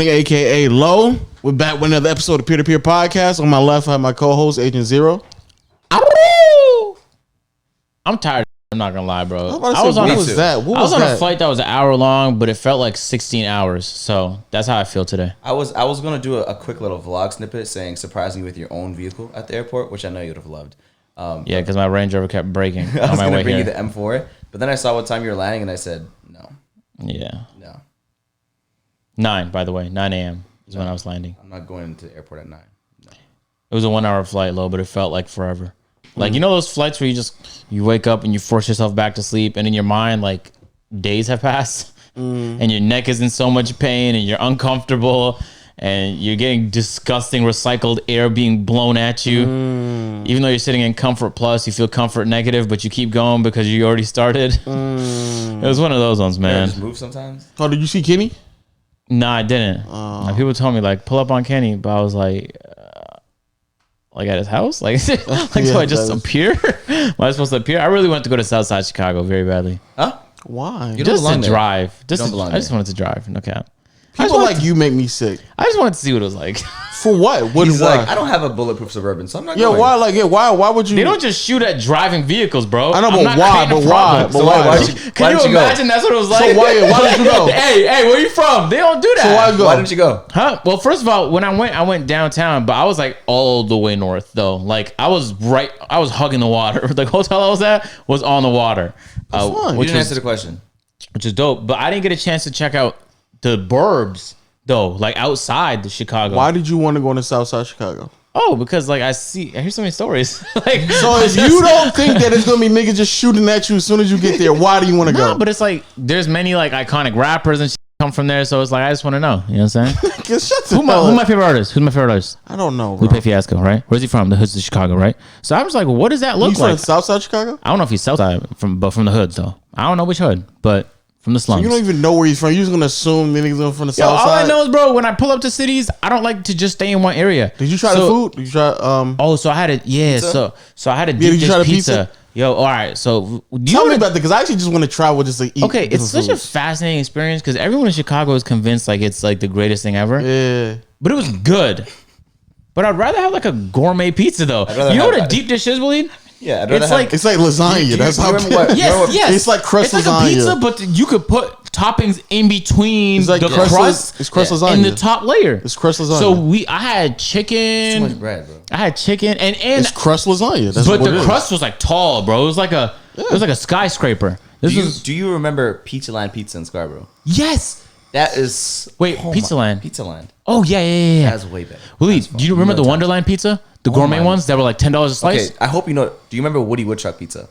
AKA Low. We're back with another episode of Peer to Peer Podcast. On my left, I have my co-host Agent Zero. I'm tired. I'm not gonna lie, bro. I was on a flight that was an hour long, but it felt like 16 hours. So that's how I feel today. I was gonna do a quick little vlog snippet saying surprising you with your own vehicle at the airport, which I know you'd have loved. Yeah, because my Range Rover kept breaking I on was my gonna way bring here. you the M4, but then I saw what time you were landing, and I said no. Yeah. No. 9, by the way. 9 a.m. is when I was landing. I'm not going to the airport at 9. No. It was a 1 hour flight, Low, but it felt like forever. Like, you know those flights where you wake up and you force yourself back to sleep, and in your mind, like, days have passed, and your neck is in so much pain, and you're uncomfortable, and you're getting disgusting recycled air being blown at you. Even though you're sitting in Comfort Plus, you feel comfort negative, but you keep going because you already started. It was one of those ones, man. Just move sometimes. Oh, did you see Kenny? No, I didn't. Like, people told me, like, pull up on Kenny, but I was like at his house? Like, so I just appear? Am I supposed to appear? I really wanted to go to Southside Chicago very badly. Huh? Why? You Just to there. drive. I just wanted to drive. No cap. People like you make me sick. I just wanted to see what it was like. For what? What He's why? like, I don't have a bulletproof Suburban, so I'm not Yeah, going. why? Like, yeah, why would you? They don't just shoot at driving vehicles, bro. I know, I'm but not why? creating a But why? problem. But So why? why Can you imagine that's what it was like? So why did you go? hey, where you from? They don't do that. So why go? Why didn't you go? Huh? Well, first of all, when I went downtown, but I was like all the way north though. Like I was hugging the water. The hotel I was at was on the water. fine. You didn't answer the question. Which is dope. But I didn't get a chance to check out the burbs though, like outside the Chicago. Why did you want to go into Southside Chicago? Oh, because like I hear so many stories. Like, So if you don't think that it's gonna be niggas just shooting at you as soon as you get there, why do you want to go? but it's like there's many like iconic rappers and shit come from there, so it's like I just want to know. You know what I'm saying? Shut the Who's my favorite artist? Who's my favorite artist? I don't know, bro. Lupe Fiasco, right? Where's he from? The hoods of Chicago, right? So I was like, what does that look He's like? from Southside Chicago? I don't know if he's Southside, but from the hoods though. I don't know which hood, but from the slums. You don't even know where he's from. You're just gonna assume the niggas are from the Yo, South all Side. I know is, bro, when I pull up to cities, I don't like to just stay in one area. Did you try the food? Did you try Oh, so I had a so I had a deep did you dish try the pizza. pizza? Yo, all right. So Tell me about that, because I actually just want to travel just to eat. Okay, it's such different a fascinating experience because everyone in Chicago is convinced like it's like the greatest thing ever. Yeah. But it was good. But I'd rather have like a gourmet pizza though. rather You know have what a that. deep dish is, Walid? Yeah, I'd It's rather like It's like lasagna. That's how. remember what- yes. It's like crust It's like lasagna. a pizza, but you could put toppings in between It's like the crust- crust it's crust lasagna. and the top layer. It's crust lasagna. So I had too much chicken. bread, bro. I had chicken and It's crust lasagna. That's but what it the is. crust was like tall, bro. It was like a skyscraper. This was Do you remember Pizza Land Pizza in Scarborough? yes. That is Pizza Land. Pizza Land. Oh yeah. That's way better. Willie, do you remember the Wonderland pizza? The gourmet my- ones that were like $10 a slice? Okay, I hope you know. Do you remember Woody Woodchuck Pizza?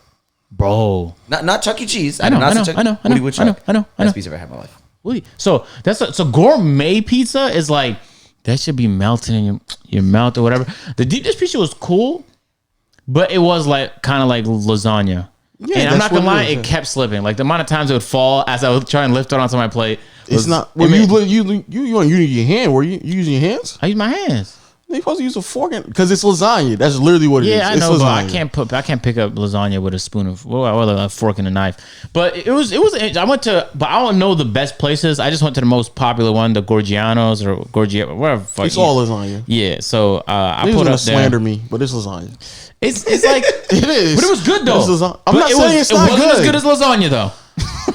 Bro. Not Chuck E. Cheese. I know, not I know, Chuck- I know, I Woody know, Woodchuck. I know. Best pizza I've ever had in my life. Willie. So so gourmet pizza is like that should be melting in your mouth or whatever. The deep dish pizza was cool, but it was like kind of like lasagna. Yeah, and I'm not that's gonna what lie, it is. it kept slipping. Like the amount of times it would fall as I would try and lift it onto my plate. It's not. Well, you use your hand. Were you using your hands? I use my hands. You're supposed to use a fork because it's lasagna. That's literally what it is. Yeah, I It's know, but I lasagna. can't pick up lasagna with a spoon of or a fork and a knife. But it was. I went to, but I don't know the best places. I just went to the most popular one, the Gorgianos or Gorgia, whatever. It's all lasagna. Yeah, so I Niggas put gonna up there. slander me, but it's lasagna. It's like It is, but it was good though. I'm But not saying it's not It wasn't good. as good as lasagna though.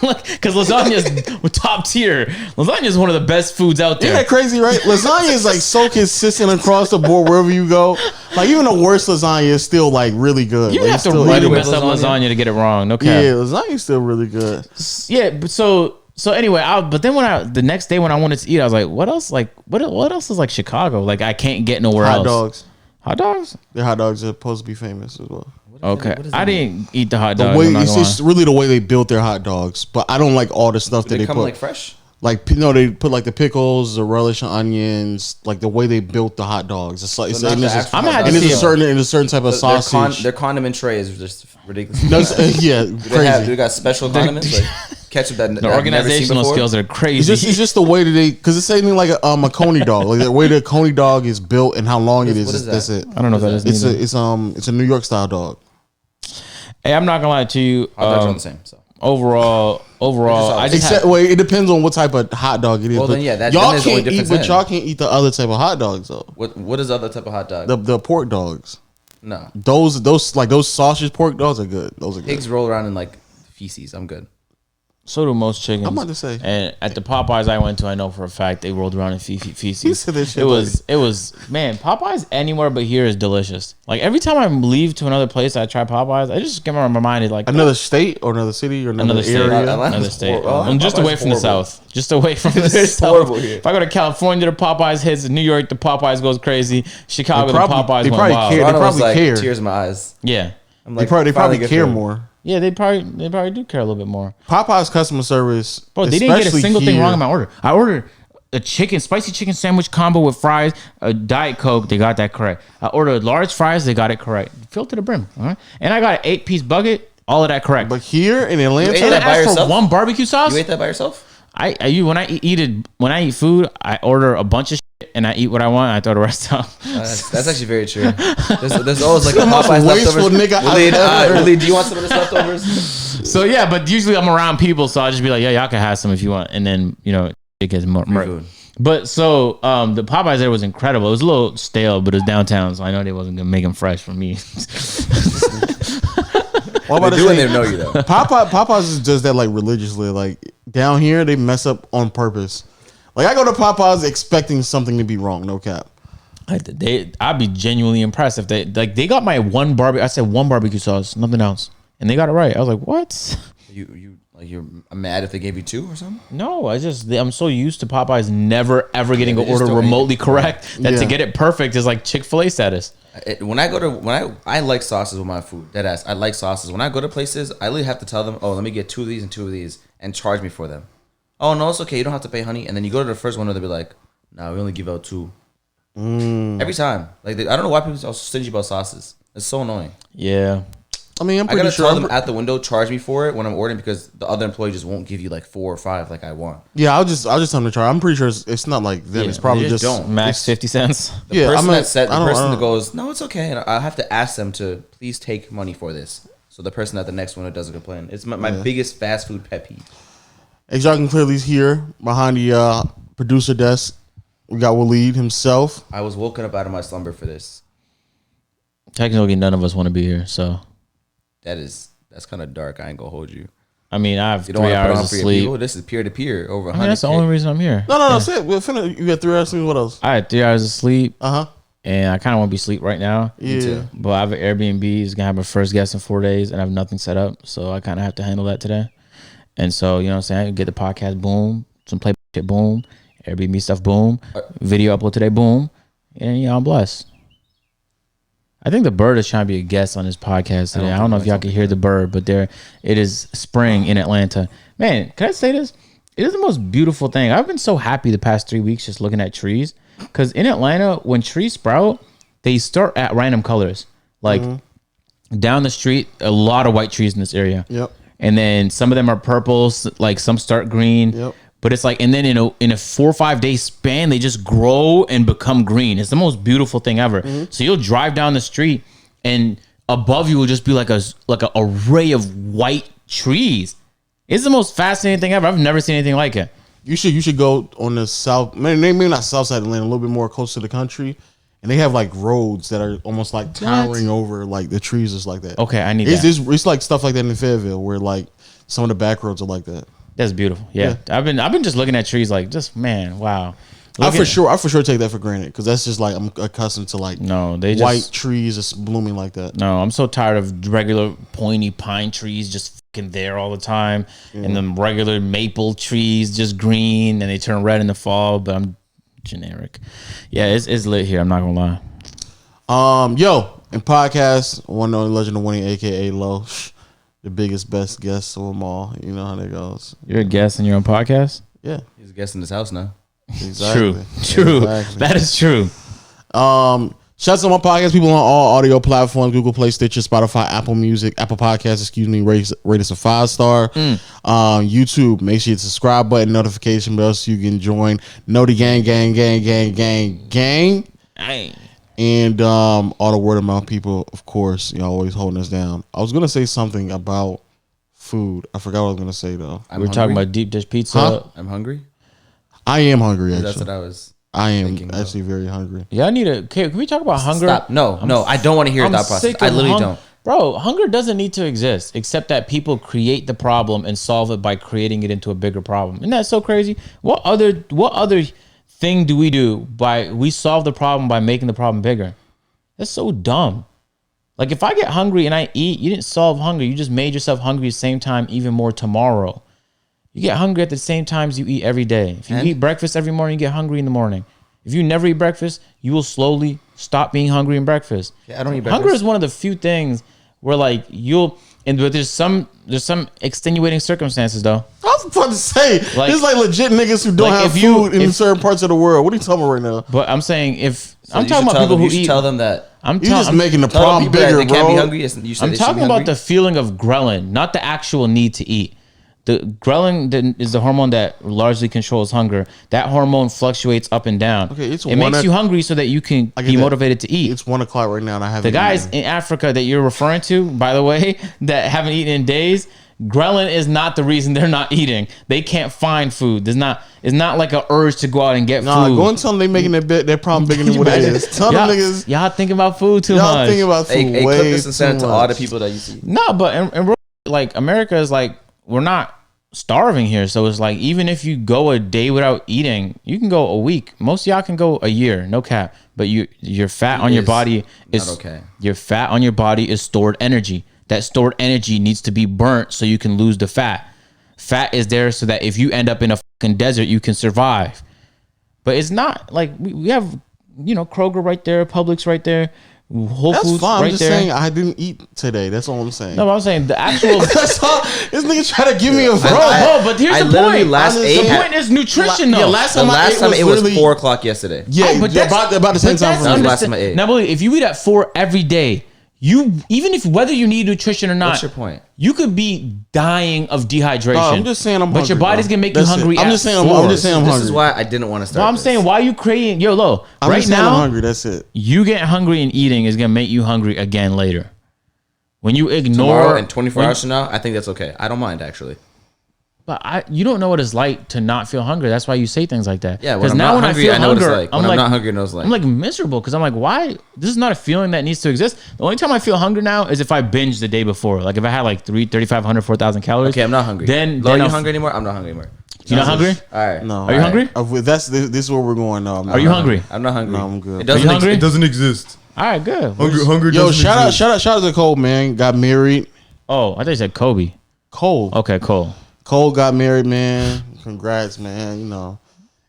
Because lasagna is top tier. Lasagna is one of the best foods out there. Isn't that crazy, right? Lasagna is like so consistent across the board wherever you go. Like even the worst lasagna is still like really good. You Like, have it's to still really edible. mess up lasagna to get it wrong. No cap. Yeah, lasagna is still really good. Yeah, but so anyway, but then the next day when I wanted to eat, I was like, what else? Like what else is like Chicago? Like I can't get nowhere Hot else. dogs. Hot dogs? Their hot dogs are supposed to be famous as well. Okay, what is I that didn't eat the hot The dogs. way I'm not it's gonna just really the way they built their hot dogs, but I don't like all the stuff that They they come put. like fresh. Like they put like the pickles, the relish, onions, like the way they built the hot dogs. It's like So not the actual I'm gonna have hot to dog. see and a certain type of sausage. Their condiment tray is just ridiculous. No, yeah, They crazy. got special condiments like ketchup that The organizational skills are crazy. It's just the way that they, because it's the same thing like a coney dog, like the way the coney dog is built and how long it is. What is That's that? it. I don't know if that is. It's a New York style dog. Hey, I'm not gonna lie to you. Hot dogs are the same. So overall, I just Except, wait, it depends on what type of hot dog it is. Well, then, yeah, that- y'all then there's only can't eat, difference but then. y'all can't eat the other type of hot dogs though. What is the other type of hot dog? The pork dogs. No. Those sausage pork dogs are good. Those are good. Pigs roll around in like feces. I'm good. so do most chickens. I'm about to say. And at the Popeyes I went to, I know for a fact they rolled around in feces. You said that shit It was man, Popeyes anywhere but here is delicious. Like every time I leave to another place, I try Popeyes. I just get my mind like Another state or another city or another state. area. Another state. Well, Just away from the horrible. south. Just away from the It's south. horrible here. If I go to California, the Popeyes hits. New York, the Popeyes goes crazy. Chicago, They probably- the Popeyes they went probably wild. care. They Toronto was probably like care. tears in my eyes. Yeah. I'm They like, probably finally get care through. more. Yeah, they probably do care a little bit more. Popeyes customer service. Bro, they didn't get a especially single thing here- wrong in my order. I ordered a spicy chicken sandwich combo with fries, a Diet Coke. They got that correct. I ordered large fries. They got it correct. Filled to the brim. All right. And I got an 8-piece bucket. All of that correct. But here in You Atlanta, ate and I that by asked for yourself? one barbecue sauce. You ate that by yourself? When I eat food, I order a bunch of shit and I eat what I want. And I throw the rest out. That's actually very true. There's always like a most Popeyes wasteful leftovers. nigga I've ever heard. Walid, do you want some of this leftovers? So yeah, but usually I'm around people, so I'll just be like, yeah, y'all can have some if you want, and then it gets more. food. But so the Popeyes there was incredible. It was a little stale, but it was downtown, so I know they wasn't gonna make them fresh for me. What about They to do and say? they know you though. Popeyes does that like religiously. Like down here, they mess up on purpose. Like I go to Popeyes expecting something to be wrong. No cap. I'd be genuinely impressed if they got my one barbecue. I said one barbecue sauce, nothing else, and they got it right. I was like, what? You're mad if they gave you 2 or something? No, I'm so used to Popeyes never ever getting they an just order don't- remotely correct that to Yeah. get it perfect is like Chick-fil-A status. I like sauces with my food. Deadass. I like sauces. When I go to places, I literally have to tell them, oh, let me get 2 of these and 2 of these, and charge me for them. Oh no, it's okay. You don't have to pay, honey. And then you go to the first one, and they'll be like, nah, we only give out 2. Every time. Like I don't know why people are so stingy about sauces. It's so annoying. Yeah. I mean, I'm I pretty gotta sure. tell them at the window, charge me for it when I'm ordering because the other employee just won't give you like 4 or 5 like I want. Yeah, I'll just tell them to try. I'm pretty sure it's not like them. Yeah, It's probably they just just don't. Max 50 cents. The Yeah, person I'm that said, the I don't- person I that don't- goes, no, it's okay, and I have to ask them to please take money for this. So the person at the next one that doesn't complain. It's my biggest fast food pet peeve. As y'all can clearly hear behind the producer desk, we got Walid himself. I was woken up out of my slumber for this. Technically, none of us want to be here, so That's kind of dark. I ain't gonna hold you. I mean, I have You don't 3 want to put hours on of for your sleep. people. This is peer to peer over 100. I mean, that's the only reason I'm here. No. Say it. We'll finish. You got 3 hours sleep. What else? I had 3 hours of sleep, Uh huh. and I kind of want to be asleep right now. Yeah. too. But I have an Airbnb. It's gonna have my first guest in 4 days, and I have nothing set up, so I kind of have to handle that today. And so, you know what I'm saying? I get the podcast, boom. Some play shit, boom. Airbnb stuff, boom. Video upload today, boom. And I'm blessed. I think the bird is trying to be a guest on this podcast today. I don't know if y'all can hear the bird, but it is spring in Atlanta. Man, can I say this? It is the most beautiful thing. I've been so happy the past 3 weeks just looking at trees. Because in Atlanta, when trees sprout, they start at random colors. Like down the street, a lot of white trees in this area. Yep. And then some of them are purple, like some start green. Yep. But it's like, and then in a 4 or 5 day span, they just grow and become green. It's the most beautiful thing ever. So you'll drive down the street, and above you will just be like a array of white trees. It's the most fascinating thing ever. I've never seen anything like it. You should go on the south, maybe not south side of Atlanta, a little bit more close to the country, and they have like roads that are almost like towering over like the trees, just like that. Okay, I need It's that. it's like stuff like that in Fayetteville, where like some of the back roads are like that. That's beautiful. Yeah. I've been just looking at trees like, just man, wow. I for sure take that for granted because that's just like I'm accustomed to like No, they white just trees just blooming like that. No, I'm so tired of regular pointy pine trees just fucking there all the time, and them regular maple trees just green and they turn red in the fall. But I'm generic. Yeah, it's lit here. I'm not gonna lie. Yo, in podcast, one and only legend of winning, aka Low, the biggest, best guest of them all. You know how that goes. You're a guest in your own podcast. Yeah, He's guessing his house now. exactly. True. Exactly. That is true. Shouts to my podcast people on all audio platforms: Google Play, Stitcher, Spotify, Apple Music, Apple Podcasts. Rate us a 5-star. YouTube, make sure you hit the subscribe button, notification bell, so you can join. Know the gang. Hey. And all the word of mouth people, of course, you know, always holding us down. I was gonna say something about Food. I forgot what I was gonna say though. We're talking about deep dish pizza. Huh? I'm hungry. I am hungry. Actually, That's what I was. I am thinking actually very hungry. Yeah, I need a. Okay, can we talk about hunger? Stop. No, I don't want to hear that process. I literally don't. Bro, hunger doesn't need to exist, except that people create the problem and solve it by creating it into a bigger problem. Isn't that so crazy? What other thing do? We solve the problem by making the problem bigger? That's so dumb. Like if I get hungry and I eat, you didn't solve hunger. You just made yourself hungry at the same time, even more tomorrow. You get hungry at the same times you eat every day. If you eat breakfast every morning, you get hungry in the morning. If you never eat breakfast, you will slowly stop being hungry in breakfast. Yeah, I don't eat breakfast. Hunger is one of the few things where like but there's some extenuating circumstances though. I was about to say, Like- there's like legit niggas who don't like, have food in certain parts of the world. What are you talking about right now? But I'm saying So I'm you talking should about people who you should eat. tell them that. I'm You're just making the Tell the problem people that bigger, they can't be bro. hungry. You said I'm they should talking be about hungry. the feeling of ghrelin, not the actual need to eat. The ghrelin is the hormone that largely controls hunger. That hormone fluctuates up and down. Okay, it makes you hungry so that you can be motivated to eat. It's 1 o'clock right now, and I haven't. The guys eaten. in Africa that you're referring to, by the way, that haven't eaten in days, ghrelin is not the reason they're not eating. They can't find food. It's not like an urge to go out and get food. Go and tell them they making their problem bigger than what it is. Tell them niggas. Y'all thinking about food too Y'all much. thinking about food Hey, way clip this and send it too to all the much. people that you see. No, but in like America is like we're not starving here, so it's like even if you go a day without eating, you can go a week. Most of y'all can go a year, no cap. But your fat on your body is not okay. Your fat on your body is stored energy. That stored energy needs to be burnt so you can lose the fat. Fat is there so that if you end up in a fucking desert, you can survive. But it's not like we have, Kroger right there, Publix right there, Whole That's Foods fine. right I'm just there. saying I didn't eat today. That's all I'm saying. No, but I'm saying the actual. That's all. This nigga try to give me a But here's the literally point. last The ate point is nutrition, though. Yeah, last The time last time it was literally 4 o'clock yesterday. Yeah, but that's about the same time for That was me. the last time I ate. Now, believe, if you eat at 4 every day, whether you need nutrition or not, What's your point? you could be dying of dehydration. No, I'm just saying I'm But your hungry, body's bro. gonna make That's you hungry. it. I'm just saying I'm just saying I'm This hungry. is why I didn't want to start. No, I'm this. saying why you creating I'm right just saying now. I'm hungry. That's it. You getting hungry and eating is gonna make you hungry again later. When you ignore Tomorrow and 24 hours from now, I think that's okay. I don't mind actually. But you don't know what it's like to not feel hungry. That's why you say things like that. Yeah, when I'm not hungry, I know what it's like. When I'm not hungry, I know what it's like. I'm like miserable because I'm like, why? This is not a feeling that needs to exist. The only time I feel hunger now is if I binge the day before. Like if I had like 3,500, 4,000 calories. Okay, I'm not hungry. Then are you I'll- hungry anymore? I'm not hungry anymore. You not hungry? All right. No. Are you hungry? This is where we're going now. Are you hungry? I'm not hungry. No, I'm good. It doesn't Are you hungry? It doesn't exist. All right, good. Hunger Yo, doesn't shout exist. out to Cole, man. Got married. Oh, I thought you said Kobe. Cole. Okay, cool. Cole got married, man. Congrats, man.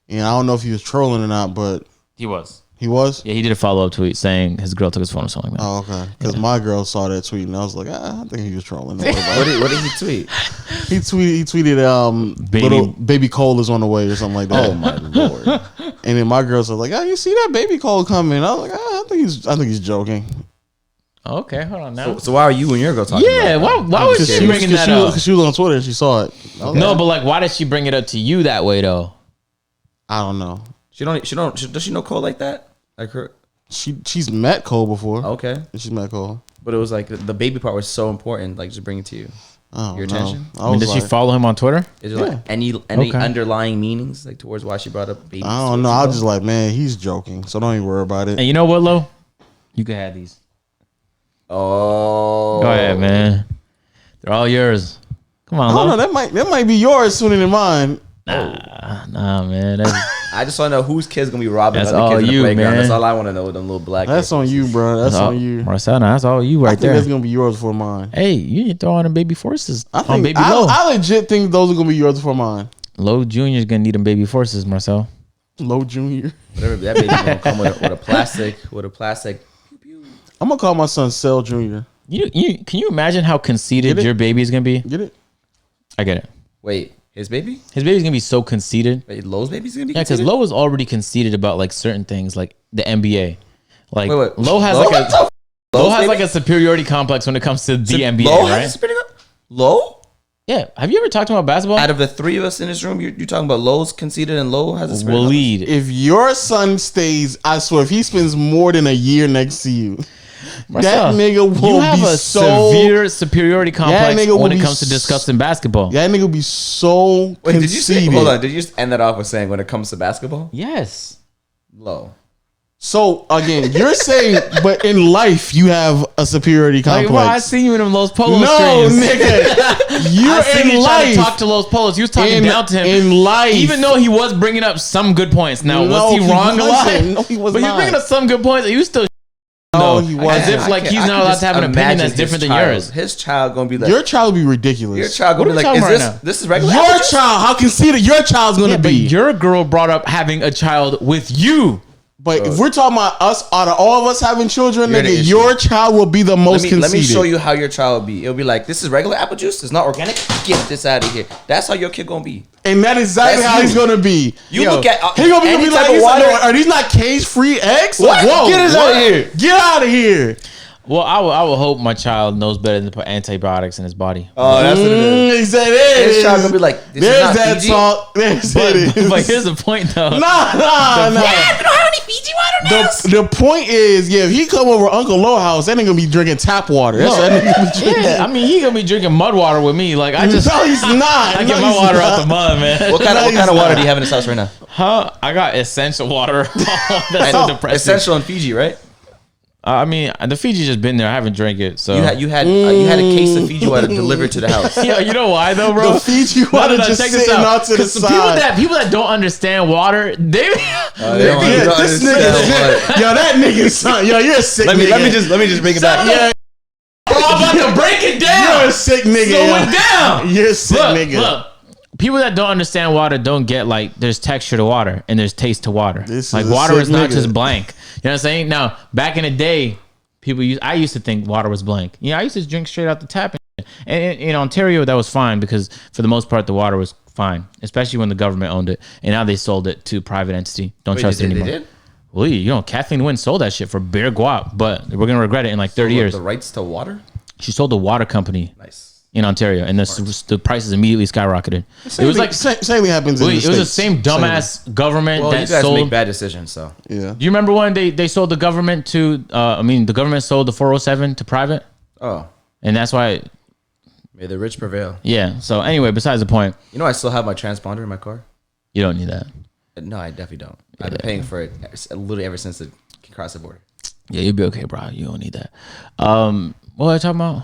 And I don't know if he was trolling or not, but He was. he was. Yeah, he did a follow up tweet saying his girl took his phone or something like that. Oh, okay. Because my girl saw that tweet and I was like, I think he was trolling. What did he tweet? He tweeted, baby Cole is on the way or something like that. Oh my lord! And then my girls are like, you see that baby Cole coming? I was like, I think he's joking. Okay, hold on now. So why are you and your girl talking? Yeah, about why was she bringing that up? Because she was on Twitter and she saw it. No, but like, why did she bring it up to you that way though? I don't know. Does she know Cole like that? Like her? She's met Cole before. Okay, She's met Cole. but it was like the baby part was so important. Like just bring it to you. Oh, Your no. attention? I was Did she like, follow him on Twitter? Is there like any Okay. underlying meanings like towards why she brought up baby? I don't know. I was just like, man, he's joking. So don't even worry about it. And you know what, Lo? You can have these. Oh, Go ahead, man. They're all yours. Come on, I don't know. Lo. That might be yours sooner than mine. Nah, man. That's, I just want to know whose kid's gonna be robbing That's other all kids in the you, playground. man. That's all I want to know. Them little black. That's kids. on you, bro. That's all, on you. Marcelo, that's all you I right think there. that's gonna be yours before mine. Hey, you need to throw on them baby forces I on think baby Lo. I legit think those are gonna be yours before mine. Lo Jr.'s gonna need them baby forces, Marcel. Low Junior. Whatever, that baby's gonna come with a plastic. I'm gonna call my son Cell Junior. Can you imagine how conceited your baby is gonna be? Get it? I get it. Wait, his baby? His baby's gonna be so conceited. Wait, Lowe's baby's gonna be? Yeah, because considered? Lo is already conceited about like certain things, like the NBA. Like Wait. Lo has Lo? like What the a Lo Lowe's has baby? like a superiority complex when it comes to the NBA, Lowe right? has Lowe? Yeah. Have you ever talked to him about basketball? Out of the three of us in this room, you're talking about Lowe's conceded and Lowe has a spirit. Walid. If your son stays, I swear, if he spends more than a year next to you, That nigga will you have be a so severe superiority complex nigga when will it be comes to discussing basketball. That nigga will be so Wait, did you say? conceited. Hold on. Did you just end that off with saying when it comes to basketball? Yes. Low. So again, you're saying, but in life you have a superiority Like, complex. bro, I seen you in them Los Polos no, streams. nigga, you're I seen in you trying life. to talk to Los Polos. You was talking down to him in life. even though he was bringing up some good points. Now, No, was he wrong a lot? wasn't. No, he was but not. he was bringing up some good points. He was still No, though, he as wasn't. if like he's not allowed to have an opinion that's different than yours. His child gonna be like Your child will be ridiculous. Your child gonna What be are we like, talking is about this now? this is regular? Your apple juice? child, how conceited your child's gonna Yeah, but be. your girl brought up having a child with you. But if we're talking about us, out of all of us having children, You're the nigga, issue. your child will be the most conceited. Let me show you how your child will be. It'll be like, this is regular apple juice. It's not organic. Get this out of here. That's how your kid gonna be. And that is exactly That's how you. he's gonna be. You Yo, look at he gonna be any like, type of water. are these not cage-free eggs? What? Like, whoa, Get us out of here. Get out of here. Well, I will hope my child knows better than to put antibiotics in his body. Oh, that's what it is. He said it His is. child gonna be like, this There's is not that Fiji. talk. There's it is. But here's the point, though. Nah. Yeah, we don't have any Fiji water now. The point is, yeah, if he come over Uncle Low house, that nigga gonna be drinking tap water. That's what that nigga be drinking. Yeah, I mean, he gonna be drinking mud water with me. Like I just, No, he's not. I No, get my he's water not. out the mud, man. What kind he's of water not. do you have in his house right now? Huh? I got essential water. That's so depressing. Essential in Fiji, right? I mean, the Fiji just been there. I haven't drank it, so You had a case of Fiji water delivered to the house. Yeah, you know why though, bro? The Fiji water just sitting out to the 'Cause side. People that don't understand water, they They don't Yeah, this understand nigga, what- yo, that nigga, son, yo, you're a sick Let me nigga. just bring it back. Yeah, bro, I'm about to break it down. you're a sick nigga. Slow yo. it down. You're a sick nigga. Look, people that don't understand water don't get like there's texture to water and there's taste to water. This Like is a water sick is not nigga. just blank. You know what I'm saying? Now, back in the day, I used to think water was blank. I used to drink straight out the tap. And in Ontario, that was fine because for the most part, the water was fine, especially when the government owned it. And now they sold it to a private entity. Don't trust it anymore. They did? Well, Kathleen Wynne sold that shit for bare guap, but we're gonna regret it in like 30 years. The rights to water? She sold the water company Nice. in Ontario, and the prices immediately skyrocketed. It was like same thing happens in the it was the States. same dumbass government Well, that you guys sold. make bad decisions, so. Yeah. Do you remember when they sold the government to? The government sold the 407 to private, Oh. and that's why. May the rich prevail. Yeah. So anyway, besides the point, You know, I still have my transponder in my car. you don't need that. No, I definitely don't. I've been paying for it literally ever since it crossed the border. Yeah, you'll be okay, bro. You don't need that. What was I talking about?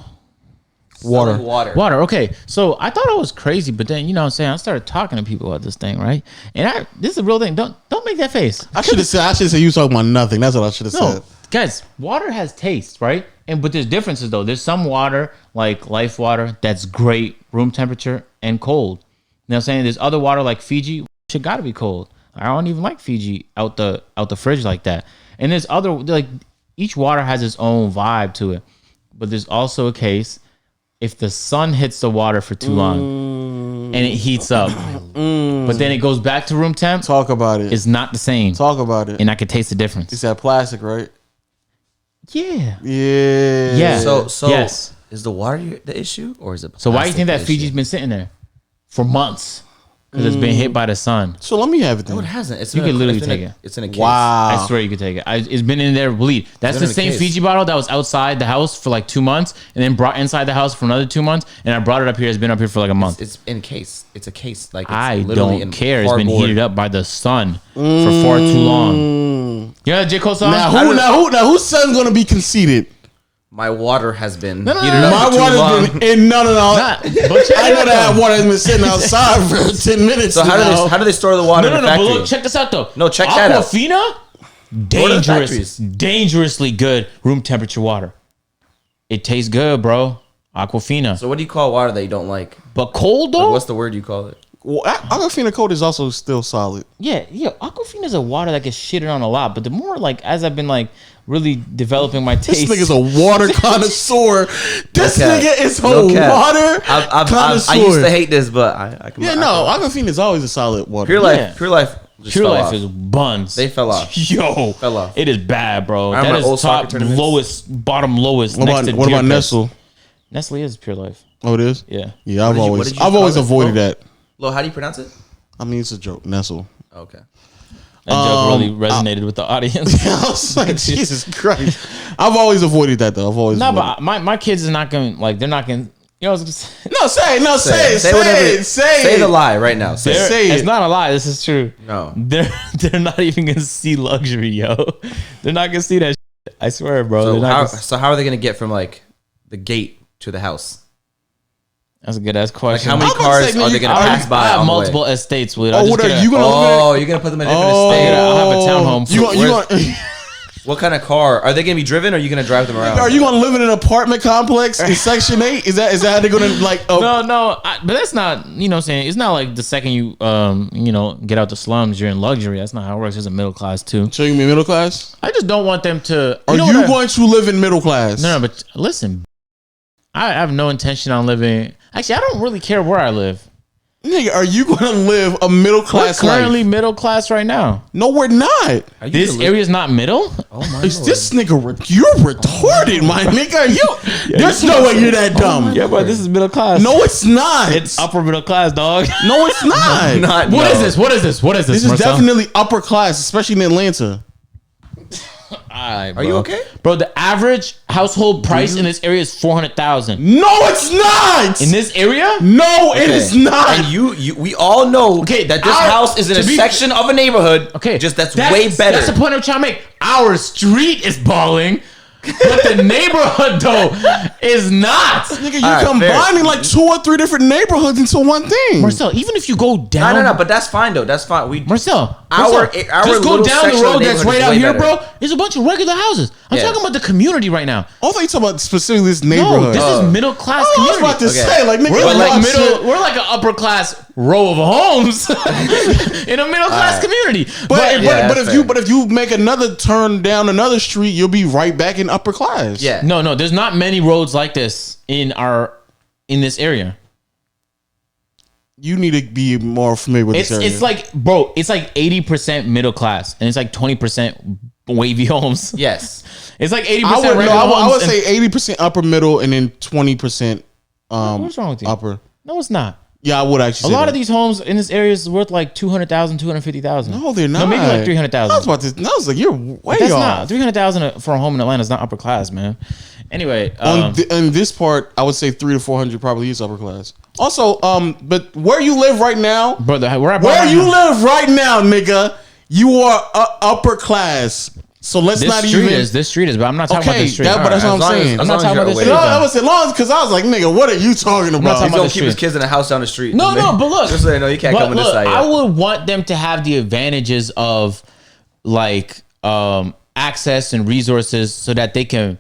Selling water. Water. Okay. So I thought I was crazy, but then I started talking to people about this thing, right? And this is a real thing. Don't make that face. I should have said you was talking about nothing. That's what I should have No, said. guys, water has taste, right? But there's differences though. There's some water like Life water that's great room temperature and cold. You know what I'm saying? There's other water like Fiji, shit gotta be cold. I don't even like Fiji out the fridge like that. And there's other like each water has its own vibe to it. But there's also a case if the sun hits the water for too long and it heats up, but then it goes back to room temp, Talk about it. it's not the same. Talk about it. And I can taste the difference. It's that plastic, right? Yeah. Yeah. Yeah. So yes. is the water the issue or is it? So why do you think that plastic the Fiji's issue? been sitting there for months? Because it's been hit by the sun. So let me have it then. No, it hasn't. It's You in a- could literally it's in a- take it. It's in a case. Wow. I swear you could take it. It's been in there bleed. That's It's the in a same case. Fiji bottle that was outside the house for like 2 months and then brought inside the house for another 2 months. And I brought it up here. It's been up here for like a month. It's in a case. It's a case. Like it's I literally don't in care. It's been cardboard. heated up by the sun for far too long. You know that J. Cole song? Now whose son's gonna be conceited? My water has been no, heated up My for too water's long. been in no. Not, but check I it know out, that though. water has been sitting outside for 10 minutes. So now. how do they store the water No, in the but factory? look, check this out though. No, check that out. Aquafina, Go to the factories. dangerously good room temperature water. It tastes good, bro. Aquafina, So what do you call water that you don't like? but cold Like, though. what's the word you call it? Well, Aquafina Cold is also still solid. Yeah. Aquafina is a water that gets shitted on a lot, but the more like as I've been like really developing my This taste, nigga's a water connoisseur. This No cap. nigga is a No cap. water connoisseur. I used to hate this, but I can. Yeah, no, Aquafina is always a solid water. Pure Life. Yeah. Pure Life. Just Pure fell Life off. is buns. They fell off. Yo, Fell off. It is bad, bro. I remember That is old soccer top tournaments. lowest, bottom lowest. What next about to what about Deer Piss. Nestle? Nestle is Pure Life. Oh, it is. Yeah. Yeah, I've what always did you I've always call it? avoided Flo? that. Lo, how do you pronounce it? I mean, it's a joke. Nestle. Okay. joke really resonated with the audience. I was like, Jesus Christ. I've always avoided that though. I've always No, avoided. but my kids is not gonna like. They're not gonna. You know, Say the lie right now. Say it. Say it's it. not a lie. This is true. No. They're not even gonna see luxury, yo. They're not gonna see that. Shit. I swear, bro. So how are they gonna get from like the gate to the house? That's a good ass question. Like how many cars are they gonna pass by? I have on the way? multiple estates with. Oh, what are you gonna? Oh, you're gonna put them in a different estate. I'll have a townhome. What kind of car are they gonna be driven? Or are you gonna drive them around? Are you gonna live in an apartment complex in Section 8? Is that how they're gonna like? Oh. No, but that's not. You know, what I'm saying it's not like the second you get out the slums, you're in luxury. That's not how it works. There's a middle class too. So you mean middle class? I just don't want them to. Are you going to live in middle class? No, but listen, I have no intention on living. Actually, I don't really care where I live. Nigga, are you gonna live a middle class We're currently life? middle class right now. No, we're not. This area's not middle. Oh my Is this nigga? You're retarded, my nigga. There's no way you're that dumb. Yeah, but this is middle class. No, it's not. It's upper middle class, dog. No, it's not. What is this? What is this? What is this? This is Marcel? definitely upper class, especially in Atlanta. Alright, Are you okay? bro? The average household price in this area is 400,000. No, it's not. In this area? No, it is not. And we all know that this house is in a section of a neighborhood. Okay, just that's way better. That's the point I'm trying to make. Our street is balling, but the neighborhood though is not. Nigga, you combining like 2 or 3 different neighborhoods into one thing. Marcel, even if you go down, No, but that's fine though. That's fine. Marcel, our just go little down the section of road the that's neighborhood right is out way here, better. bro. There's a bunch of regular houses. I'm talking about the community right now. I thought you talking about specifically this No, neighborhood. this is middle class I was community. about to say, like, nigga, We're like middle. we're like an upper class row of homes in a middle class community. But fair. if you make another turn down another street, you'll be right back in upper class. Yeah. No, there's not many roads like this in this area. You need to be more familiar with this area. It's like, bro, it's like 80% middle class and it's like 20% wavy homes. Yes. It's like 80% I would, regular I homes. would say 80% upper middle and then 20% What's wrong with you? upper. No, it's not. Yeah, I would actually A say lot that. of these homes in this area is worth like 200,000, 250,000. No, they're not. No, maybe like 300,000. I was about to. I was like, you're way That's off. not 300,000 for a home in Atlanta is not upper class, man. Anyway, On this part, I would say 300 to 400 probably is upper class. Also, but where you live right now, brother, where you live right now, nigga, you are upper class. So let's not even. This street is, but I'm not talking about Okay, this street. but that's what I'm saying. I'm not talking about this street. No, I was saying long because I was like, nigga, what are you talking about? talking He's about gonna the keep his street. kids in a house down the street. No, but look, just so you know, you can't come in this side. I would want them to have the advantages of like access and resources so that they can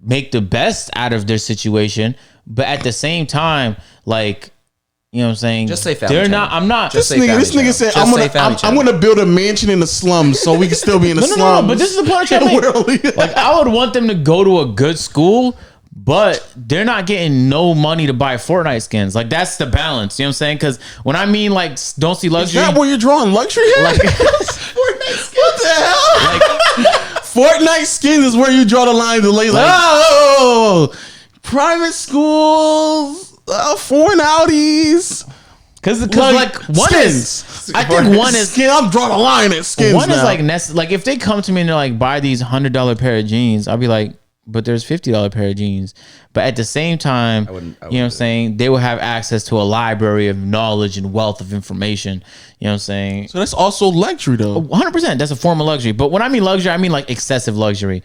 make the best out of their situation, but at the same time, like, you know what I'm saying? Just say family they're channel. not. I'm not. Just This nigga said, I'm gonna build a mansion in the slums so we can still be in the slums. No, but this is the point I'm trying to make. Like, I would want them to go to a good school, but they're not getting no money to buy Fortnite skins. Like, that's the balance. You know what I'm saying? Because when I mean like don't see Is luxury, that where you're drawing luxury at? like, Fortnite skins. What the hell? Fortnite skins is where you draw the line to lay like, private schools, foreign Audis. Because like one skins. I think one is skin. I'm drawing a line at skins. one is now. like like if they come to me and they're like buy these $100 pair of jeans, I'll be like, but there's $50 pair of jeans. But at the same time, you know what I'm saying, they will have access to a library of knowledge and wealth of information. You know what I'm saying? So that's also luxury though. 100%. That's a form of luxury. But when I mean luxury, I mean like excessive luxury.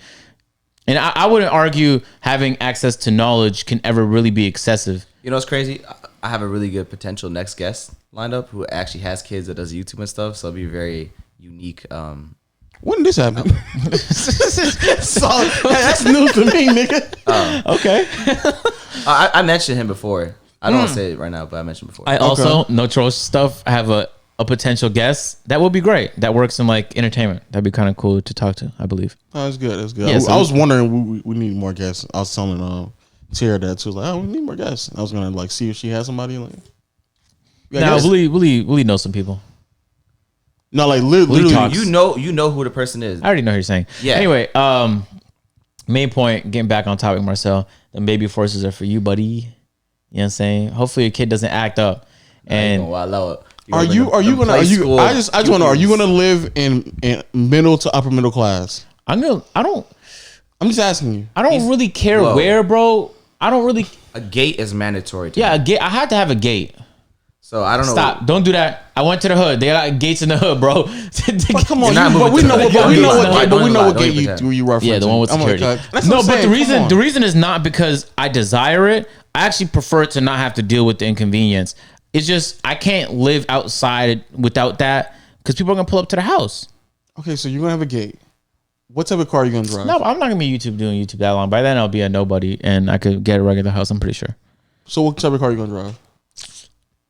And I wouldn't argue having access to knowledge can ever really be excessive. You know what's crazy? I have a really good potential next guest lined up who actually has kids that does YouTube and stuff. So it'll be very unique. When did this happen? So, hey, that's news to me, nigga. Okay. I mentioned him before. I don't want to say it right now, but I mentioned before. I also, no troll stuff, I have a potential guest that would be great. That works in like entertainment. That'd be kind of cool to talk to, I believe. Oh, that's good. That's good. Yeah, I was wondering we need more guests. I was telling Tara that too. Like, oh, we need more guests. I was gonna like see if she has somebody. Like, No, Willie knows some people. No, like literally. talks. you know who the person is. I already know who you're saying. Yeah. Anyway, main point, getting back on topic, Marcel, the baby forces are for you, buddy. You know what I'm saying? Hopefully your kid doesn't act up. And Are you gonna? I just want to know. Are you gonna live in middle to upper middle class? I'm just asking you. I don't really care where, bro. I don't really. A gate is mandatory. A gate. I had to have a gate. So I don't know. Stop! Don't do that. I went to the hood. They got gates in the hood, bro. But come on, but we know what gate you reference. Yeah, the one with security. No, but the reason is not because I desire it. I actually prefer to not have to deal with the inconvenience. It's just I can't live outside without that because people are gonna pull up to the house. Okay, so you're gonna have a gate. What type of car are you gonna drive? No, I'm not gonna be doing YouTube that long. By then I'll be a nobody and I could get a regular house. I'm pretty sure. So what type of car are you gonna drive?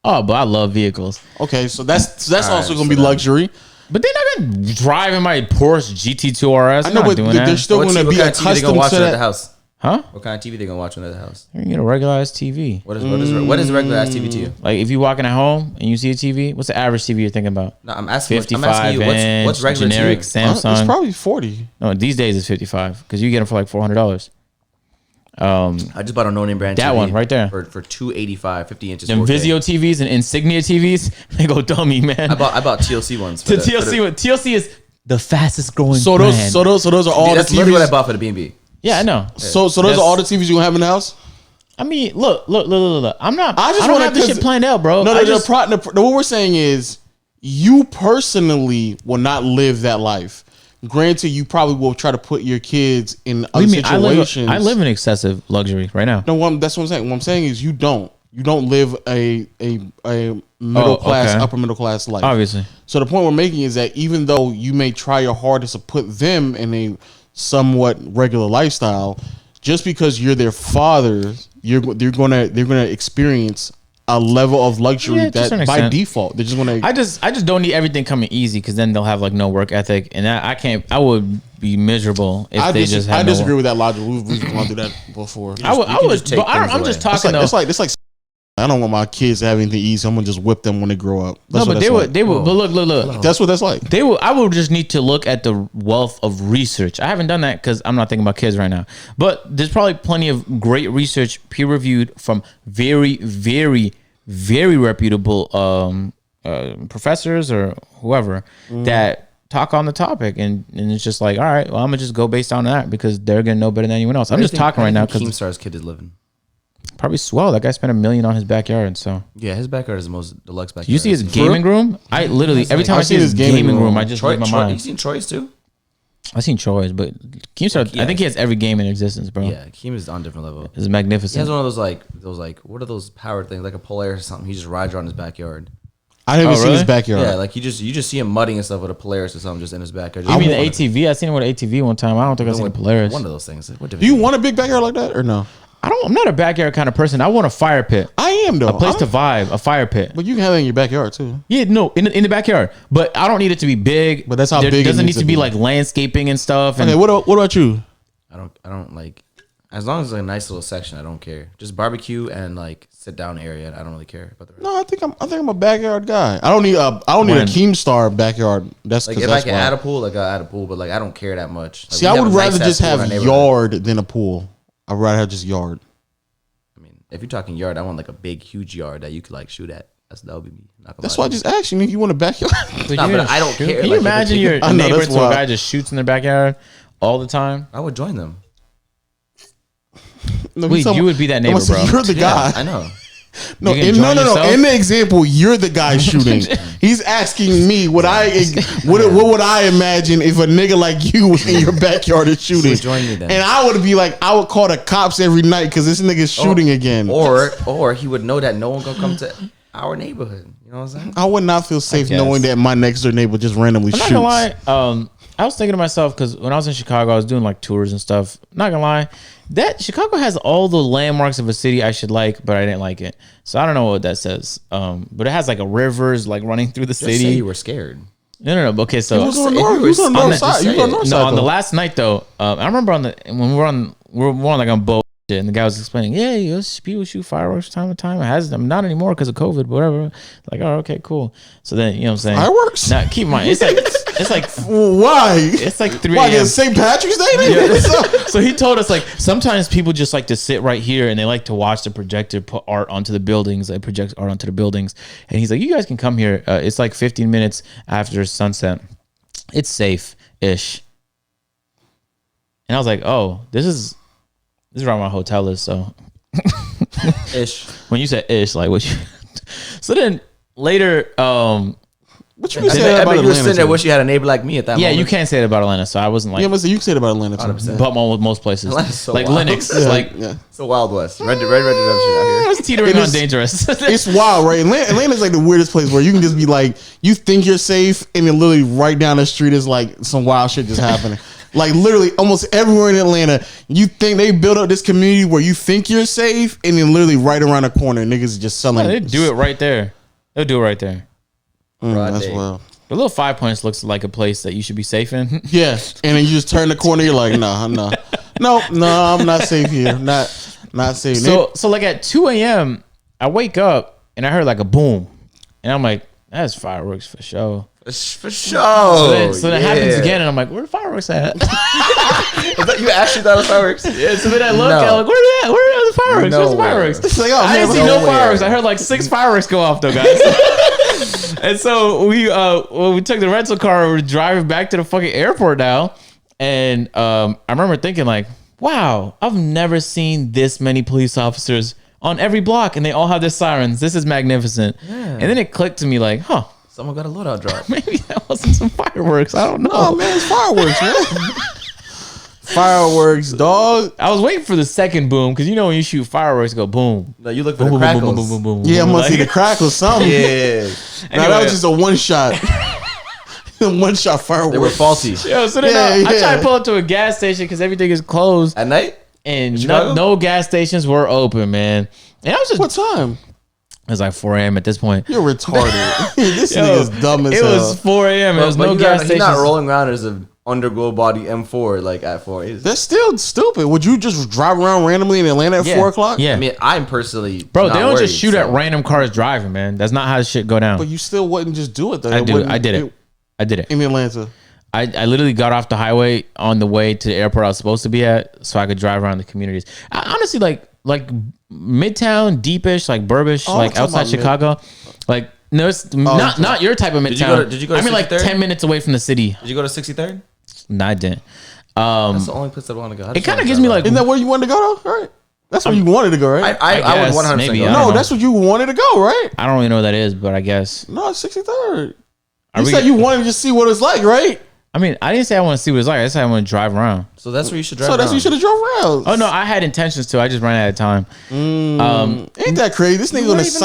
Oh, but I love vehicles. Okay, so that's also gonna be luxury. But they're not gonna drive in my Porsche GT2 RS. I know, but they're still gonna be accustomed to that. The house. Huh? What kind of TV they gonna watch when they're at the house? You can get a regular ass TV. What is a regular ass TV to you? Like if you walking at home and you see a TV, what's the average TV you're thinking about? No, I'm asking 55 you what's regular generic TV? Samsung. It's probably 40. No, these days it's 55 because you get them for like $400. I just bought a no name brand that TV one right there for $285, 50 inches. Them 4K. Vizio TVs and Insignia TVs, they go dummy, man. I bought TLC ones. The TLC is the fastest growing. So those are all that's the TVs. literally what I bought for the B&B. Yeah, I know. So those are all the TVs you gonna have in the house. I mean, look. I'm not. I don't have this shit planned out, bro. What we're saying is, you personally will not live that life. Granted, you probably will try to put your kids in other situations. I live in excessive luxury right now. No, that's what I'm saying. What I'm saying is, you don't live a middle class, upper middle class life. Obviously. So the point we're making is that even though you may try your hardest to put them in a somewhat regular lifestyle, just because you're their father, they're gonna experience a level of luxury that by default they're just gonna. I just don't need everything coming easy because then they'll have like no work ethic, and I can't. I would be miserable if they just. I disagree with that logic. We've gone through that before. I would. But I'm just talking. It's like. I don't want my kids to have anything easy. I'm gonna just whip them when they grow up. That's but they would. But look. That's what that's like. I would just need to look at the wealth of research. I haven't done that because I'm not thinking about kids right now. But there's probably plenty of great research, peer reviewed from very, very, very reputable professors or whoever that talk on the topic, and it's just like, all right, well, I'm gonna just go based on that because they're gonna know better than anyone else. I'm just talking right now because Keemstar's kid is living. Probably swell. That guy spent $1 million on his backyard. So yeah, his backyard is the most deluxe backyard. You see his gaming room? I literally every time I see his gaming room, I just lose my mind. You seen Troy's too? I've seen Troy's, but Keemstar, I think he has every game in existence, bro. Yeah, Keem is on a different level. It's magnificent. He has one of those what are those powered things, like a Polaris or something? He just rides around his backyard. I haven't seen his backyard. Yeah, like you just see him mudding and stuff with a Polaris or something just in his backyard. You mean the ATV? I seen him with an ATV one time. I don't think I've seen a Polaris. One of those things. Do you want a big backyard like that or no? I'm not a backyard kind of person. I want a fire pit. I am though. A place to vibe, a fire pit. But you can have it in your backyard too. Yeah, no, in the backyard. But I don't need it to be big. But that's how big it doesn't need to be like landscaping and stuff. And okay, what about you? I don't like, as long as it's a nice little section, I don't care. Just barbecue and like sit down area. I don't really care about the rest. No, I think I'm a backyard guy. I don't need a Keemstar backyard. That's like if I can add a pool, like I'll add a pool, but like I don't care that much. Like, see, I would rather just have yard than a pool. I'd rather have just yard. If you're talking yard, I want like a big, huge yard that you could like shoot at. That would be me. That's why I just asked you if you want a backyard. But I don't care. Can you imagine your neighbor to a guy just shoots in their backyard all the time? I would join them. No, wait, you would be that neighbor, bro. You're the guy. I know. No. In the example, you're the guy shooting. He's asking me what would I imagine if a nigga like you was in your backyard and shooting? So join me then. And I would be like, I would call the cops every night because this nigga's shooting again. Or he would know that no one gonna come to our neighborhood. You know what I'm saying? I would not feel safe knowing that my next door neighbor just randomly shoots. I'm not gonna lie. I was thinking to myself because when I was in Chicago, I was doing like tours and stuff. Not gonna lie, that Chicago has all the landmarks of a city I should like, but I didn't like it. So I don't know what that says. But it has like a rivers like running through the city. Say you were scared. No. Okay, so you was on the north side. On the last night though, I remember we were on like a boat. And the guy was explaining, yeah, people shoot fireworks from time to time. It has them, not anymore because of COVID, but whatever. Like, oh, okay, cool. So then, you know what I'm saying? Fireworks? Now, keep in mind, it's like why? It's like 3 Why? a.m. It's St. Patrick's Day? So he told us, like, sometimes people just like to sit right here and they like to watch the projector put art onto the buildings. They project art onto the buildings. And he's like, you guys can come here. It's like 15 minutes after sunset. It's safe-ish. And I was like, oh, this is where my hotel is. So Ish. when you said ish, like what you so then later, What you say about you were sitting Atlanta? there, wish you had a neighbor like me at that yeah, moment. you can't say it about Atlanta. So I wasn't like, Yeah, you can say it about Atlanta too. 100%. but most places Atlanta's so like wild. Linux, Yeah, like yeah. It's a Wild West. Red Redemption out here. it's teetering It on is- dangerous. It's wild, right? Atlanta's like the weirdest place where you can just be like, you think you're safe, and then literally right down the street is like some wild shit just happening. Like literally almost everywhere in Atlanta, you think they built up this community where you think you're safe, and then literally right around the corner, niggas is just selling. They do it right there. They'll do it right there. Broad That's day. wild. The little 5 Points looks like a place that you should be safe in. Yeah, and then you just turn the corner, you're like, no, I'm not safe here. Not safe. So like at 2 a.m., I wake up and I heard like a boom, and I'm like, that's fireworks for sure. For sure. So then it happens again, and I'm like, where the fireworks at? You actually thought it was fireworks? Yeah, so then I look, No. I'm like, where are they at? Where are the fireworks? Where's the Nowhere. fireworks? It's like, oh, I didn't man, see no nowhere. fireworks. I heard like 6 fireworks go off though, guys. And so we took the rental car. We're driving back to the fucking airport now, and I remember thinking like, wow, I've never seen this many police officers on every block, and they all have their sirens. This is magnificent. Yeah. And then it clicked to me like, huh, Someone got a loadout drop. maybe that wasn't some fireworks. I don't know. Oh man, it's fireworks, man. Fireworks, dog. I was waiting for the second boom because you know when you shoot fireworks, go boom. No, you look for Boom, the boom, boom, crackles. boom, boom, boom, boom. Yeah, I must see Like- the crack or something. Yeah. Now that was just a one shot. One shot fireworks. They were faulty. Yo, so then Yeah, I yeah. tried to pull up to a gas station because everything is closed, At night? and Chicago? no gas stations were open, man. And I was just, What time? it was like 4 a.m. at this point. You're retarded. This Yo, nigga's dumb as it hell. was 4 a.m. There was no he's gas not, stations. he's not rolling around as an underglow body M4 like at 4. That's still stupid. Would you just drive around randomly in Atlanta at 4 o'clock? Yeah, I mean, I'm personally bro, not they don't worried, just shoot so. at random cars driving, man. That's not how this shit go down. But you still wouldn't just do it though. I It did wouldn't- it. I did it. in Atlanta. I literally got off the highway on the way to the airport I was supposed to be at, so I could drive around the communities. I honestly like Midtown, deepish, like Burbish, Oh, like I'm talking outside about Chicago. Like no, it's not your type of Midtown. Did you go to I mean, like 63rd? 10 minutes away from the city. Did you go to 63rd? No, I didn't. That's the only place I want to go. It kind of gives me like Isn't that where you wanted to go though? Right. That's where you wanted to go, right? I guess, would 100% maybe, go. I don't no, know. that's what you wanted to go, right? I don't really know what that is, but I guess. No, it's 63rd. Are You we- said you wanted to just see what it's like, right? I mean, I didn't say I want to see what it's like. I said I want to drive around. So that's where you should drive So that's what you should have drove around. Oh no, I had intentions to. I just ran out of time. Ain't that crazy? This nigga This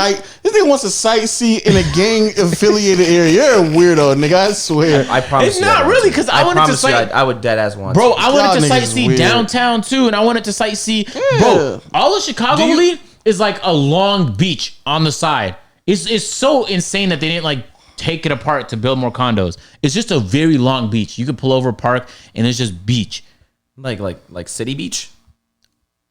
nigga wants to sightsee in a gang affiliated area. You're a weirdo, nigga. I swear. I promise It's you. not I really, 'cause I wanted to promise you, sight- I would dead ass want. Bro, to. I wanted to Y'all niggas sightsee weird. downtown too, and I wanted to sightsee. Yeah. Bro, all of Chicago Do you- really is like a long beach on the side. It's so insane that they didn't like take it apart to build more condos. It's just a very long beach. You could pull over, park, and it's just beach. like City Beach,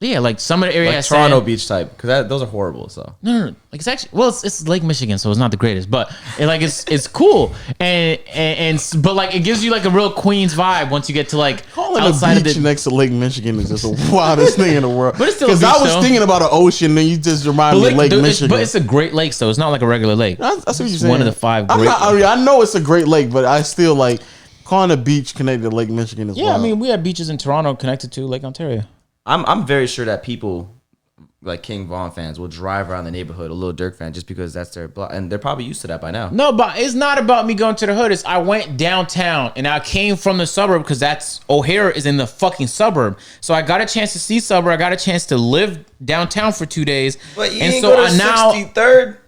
Yeah, like some of the area like has Toronto sand. Beach type, because those are horrible. So No. Like it's actually it's Lake Michigan, so it's not the greatest, but it's cool but like it gives you like a real Queens vibe once you get to like Calling outside a of beach the. next to Lake Michigan is just the wildest thing in the world. But it's still a because I beach, was though. thinking about an ocean, then you just reminded me of Lake Michigan. But it's a Great Lake, so it's not like a regular lake. I see what you're It's saying. one of the 5 I'm great. not, I know it's a great lake, but I still like calling a beach connected to Lake Michigan as Yeah, well. I mean we have beaches in Toronto connected to Lake Ontario. I'm very sure that people like King Von fans will drive around the neighborhood, a Lil Durk fan, just because that's their block, and they're probably used to that by now. No, but it's not about me going to the hood. It's I went downtown and I came from the suburb because that's O'Hare is in the fucking suburb. So I got a chance to see suburb. I got a chance to live downtown for 2 days. But you and ain't so go to now 63rd.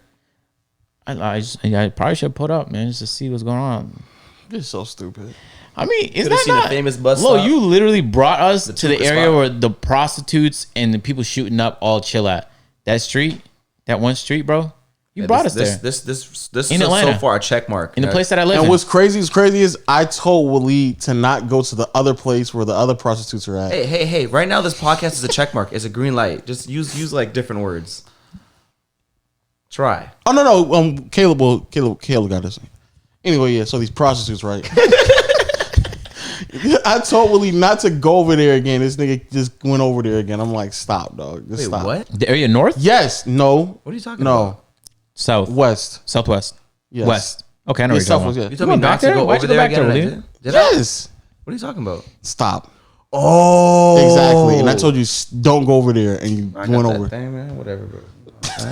I probably should put up, man, just to see what's going on. It's so stupid. I mean, is Could've that seen not the famous bus Lo, stop. you literally brought us to the Tuka area spot. where the prostitutes and the people shooting up all chill at. That street, that one street, bro. You brought us there. This is In so Atlanta. far a check mark. In the place that I live And in. what's crazy is I told Walid to not go to the other place where the other prostitutes are at. Hey! Right now, this podcast is a check mark. It's a green light. Just use like different words. Try. Oh no, Caleb got this. Anyway, yeah. So these prostitutes, right? I told Willie not to go over there again. This nigga just went over there again. I'm like, stop, dog. Just Wait, stop. what? The area north? Yes. No. What are you talking about? South. West. Southwest. Yes. West. Okay, I know Yeah, what you're talking Southwest. about. Yeah. You told me going not back to there? go Why'd over you go there back there, again. Willie? and I did. Did I? Yes. What are you talking about? Stop. Oh, Exactly. And I told you don't go over there, and you I went got that over. thing, man. Whatever, bro.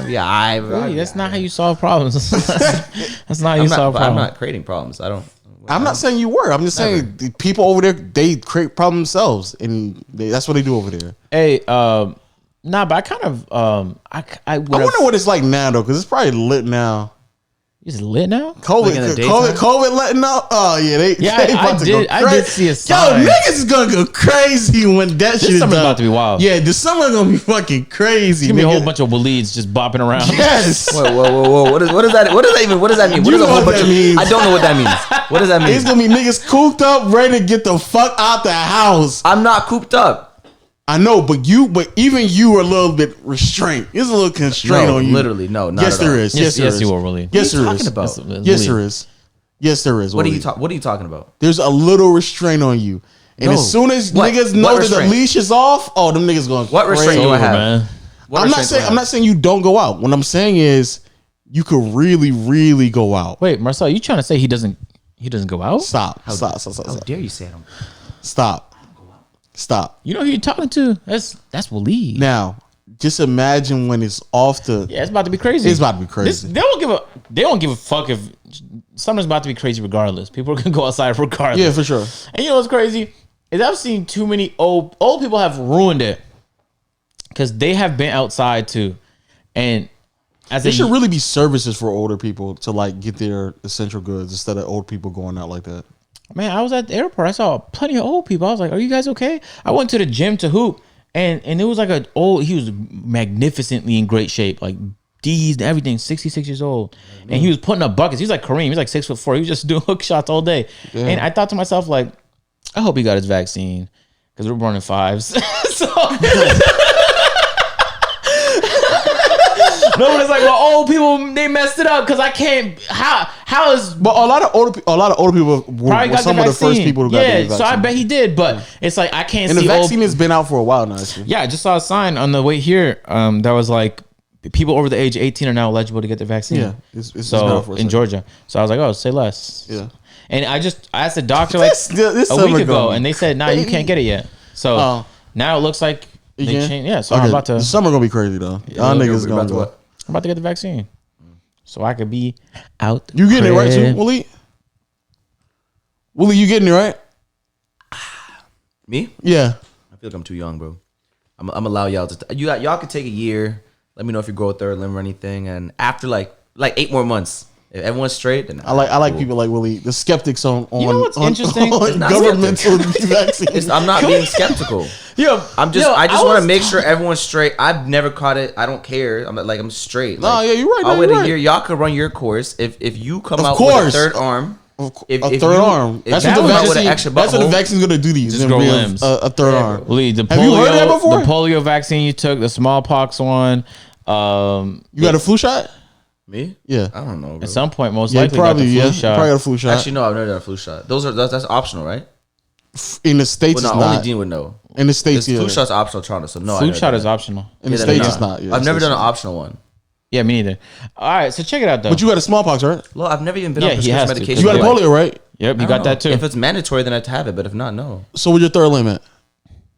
Yeah, Really? That's not how you solve problems. That's not how you I'm solve not problems. creating problems. I don't. I'm not saying you were. I'm just saying the people over there, they create problems themselves, and that's what they do over there. Hey, nah, but I kind of, I I wonder what it's like now though, because it's probably lit now. Is it lit now? COVID, in the daytime? COVID letting up. Oh yeah, they Yeah, they I about to go did crazy. see a sign. Yo, niggas is gonna go crazy when that shit is summer's done. about to be wild. Yeah, this summer gonna be fucking crazy. Give me a nigga. whole bunch of waleeds just bopping around. Yes, Whoa! What is that? What does that even? What does that mean? What You is a know whole what bunch that of? means. I don't know what that means. What does that mean? it's gonna be niggas cooped up, ready to get the fuck out the house. I'm not cooped up. I know, but even you are a little bit restrained. There's a little constraint No, on you. literally, no, not Yes, at all. there is. Yes, there yes, is. you will, Willie. Yes, What are there you is. talking about? That's- Yes, Willie. there is. Yes, there is. What are Willie. you talking about? There's a little restraint on you. And No. as soon as What? niggas What know that the restraint? leash is off, oh, them niggas going What restraint crazy. do I Over, have? man. What I'm not restraint do I saying have? you don't go out. What I'm saying is you could really, really go out. Wait, Marcel, you trying to say he doesn't go out? Stop. How dare you say it? Stop. You know who you're talking to? That's Waleed. Now, just imagine when it's off the. Yeah, it's about to be crazy. It's about to be crazy. They don't give a fuck if summer's about to be crazy regardless. People are gonna go outside regardless. Yeah, for sure. And you know what's crazy is I've seen too many old people have ruined it because they have been outside too, and as There a should really be services for older people to like get their essential goods instead of old people going out like that. man, I was at the airport. I saw plenty of old people. I was like, "Are you guys okay?" I went to the gym to hoop, and it was like he was magnificently in great shape, like D's and everything. 66 years old, and he was putting up buckets. He was like Kareem. He was like 6'4". He was just doing hook shots all day. Damn. And I thought to myself, like, I hope he got his vaccine because we're running fives. So no, but it's like, well, old people they messed it up because I can't. How is But a lot of older people were probably got some the of the vaccine. first people who got the vaccine. So I bet he did, but it's like I can't And the see vaccine old. has been out for a while now. Actually. Yeah, I just saw a sign on the way here that was like people over the age of 18 are now eligible to get the vaccine. Yeah, it's been So out for a in second. Georgia, so I was like, oh, say less. Yeah. And I asked the doctor like This a summer week ago, gonna and they said, nah, you can't get it yet. So Oh. now it looks like they can? changed. Yeah, so Okay, I'm about to. the summer gonna be crazy though. Y'all niggas You're gonna about to go. what? I'm about to get the vaccine, so I could be out. You getting it right too, crib. Willie? Willie, you getting it right? Me? Yeah. I feel like I'm too young, bro. I'm allow y'all to. Y'all could take a year. Let me know if you grow a third limb or anything. And after like 8 more months, if everyone's straight, then I like people like Willie, the skeptics on You know what's interesting? It's on not governmental vaccines. I'm not being skeptical. Yo, I just I want was- to make sure everyone's straight. I've never caught it. I don't care. I'm straight. No, yeah, you're right. I'll no, wait you're a right. year. Y'all could run your course. If you come Of out with a course. third arm, A if third you- arm. if That's you what the come out with vaccine. an extra That's what the butthole, vaccine's gonna do to you. Just It's gonna grow be limbs. a third arm. Lee, the Have you heard of that before? The polio vaccine you took, the smallpox one. You got a flu shot? Me? Yeah. I don't know. Bro. At some point, most Yeah, likely probably. got the flu Yeah, shot. probably got a flu shot. Actually, no. I've never done a flu shot. That's optional, right? In the states, Well, it's no, only not. Dean would know. In the states, This yeah. flu shot's optional, Toronto. So no, I Flu never shot done is that. optional. In the Yeah, states, no. it's not. Yeah, I've never it's done an not. optional one. Yeah, me neither. All right, so check it out though. But you got a smallpox, right? Well, I've never even been Yeah, on he prescription has to, medication. You got a Yeah. polio, right? Yep, you I got don't that know. too. If it's mandatory, then I have to have it. But if not, no. So what's your third limb at?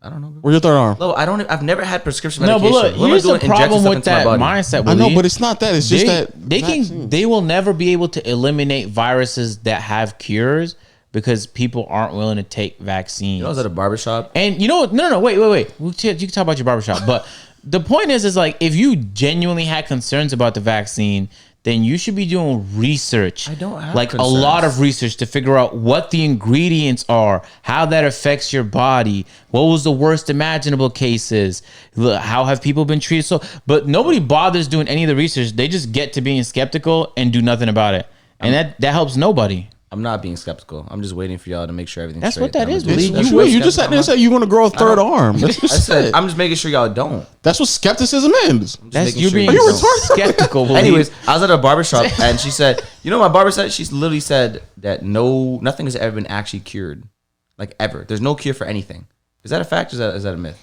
I don't know. Bro. Where's your third arm? No, I've never had prescription No, medication. but look, What am I here's the doing? Injecting problem stuff with into my that body? mindset. I know, Waleed. but it's not that. It's just that they will never be able to eliminate viruses that have cures because people aren't willing to take vaccines. You know, I was at a barbershop. And you know what? No, wait. You can talk about your barbershop, but the point is like if you genuinely had concerns about the vaccine, then you should be doing research. I don't have like concerns. a lot of research to figure out what the ingredients are, how that affects your body, what was the worst imaginable cases, how have people been treated. So, but nobody bothers doing any of the research. They just get to being skeptical and do nothing about it, and that helps nobody. I'm not being skeptical. I'm just waiting for y'all to make sure everything's That's straight. what that I'm is, just being- Willie. You just sat there and said you're going to grow a third arm. That's what I you said, said. I'm just making sure y'all don't. That's what skepticism is. That's making you sure being you don't. skeptical. Willie. Anyways, I was at a barbershop and she said, you know, my barber said, she's literally said that nothing has ever been actually cured. Like ever. There's no cure for anything. Is that a fact? Or is that a myth?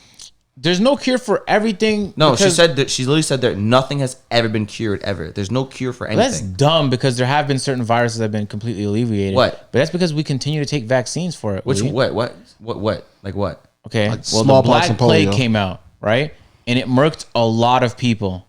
there's no cure for everything. No, she because- said that she literally said that nothing has ever been cured ever. There's no cure for anything. That's dumb because there have been certain viruses that have been completely alleviated. What? But that's because we continue to take vaccines for it. Which Willie. what? Like what? Okay. Like Well, the smallpox Black and Plague polio. came out, right? And it murked a lot of people.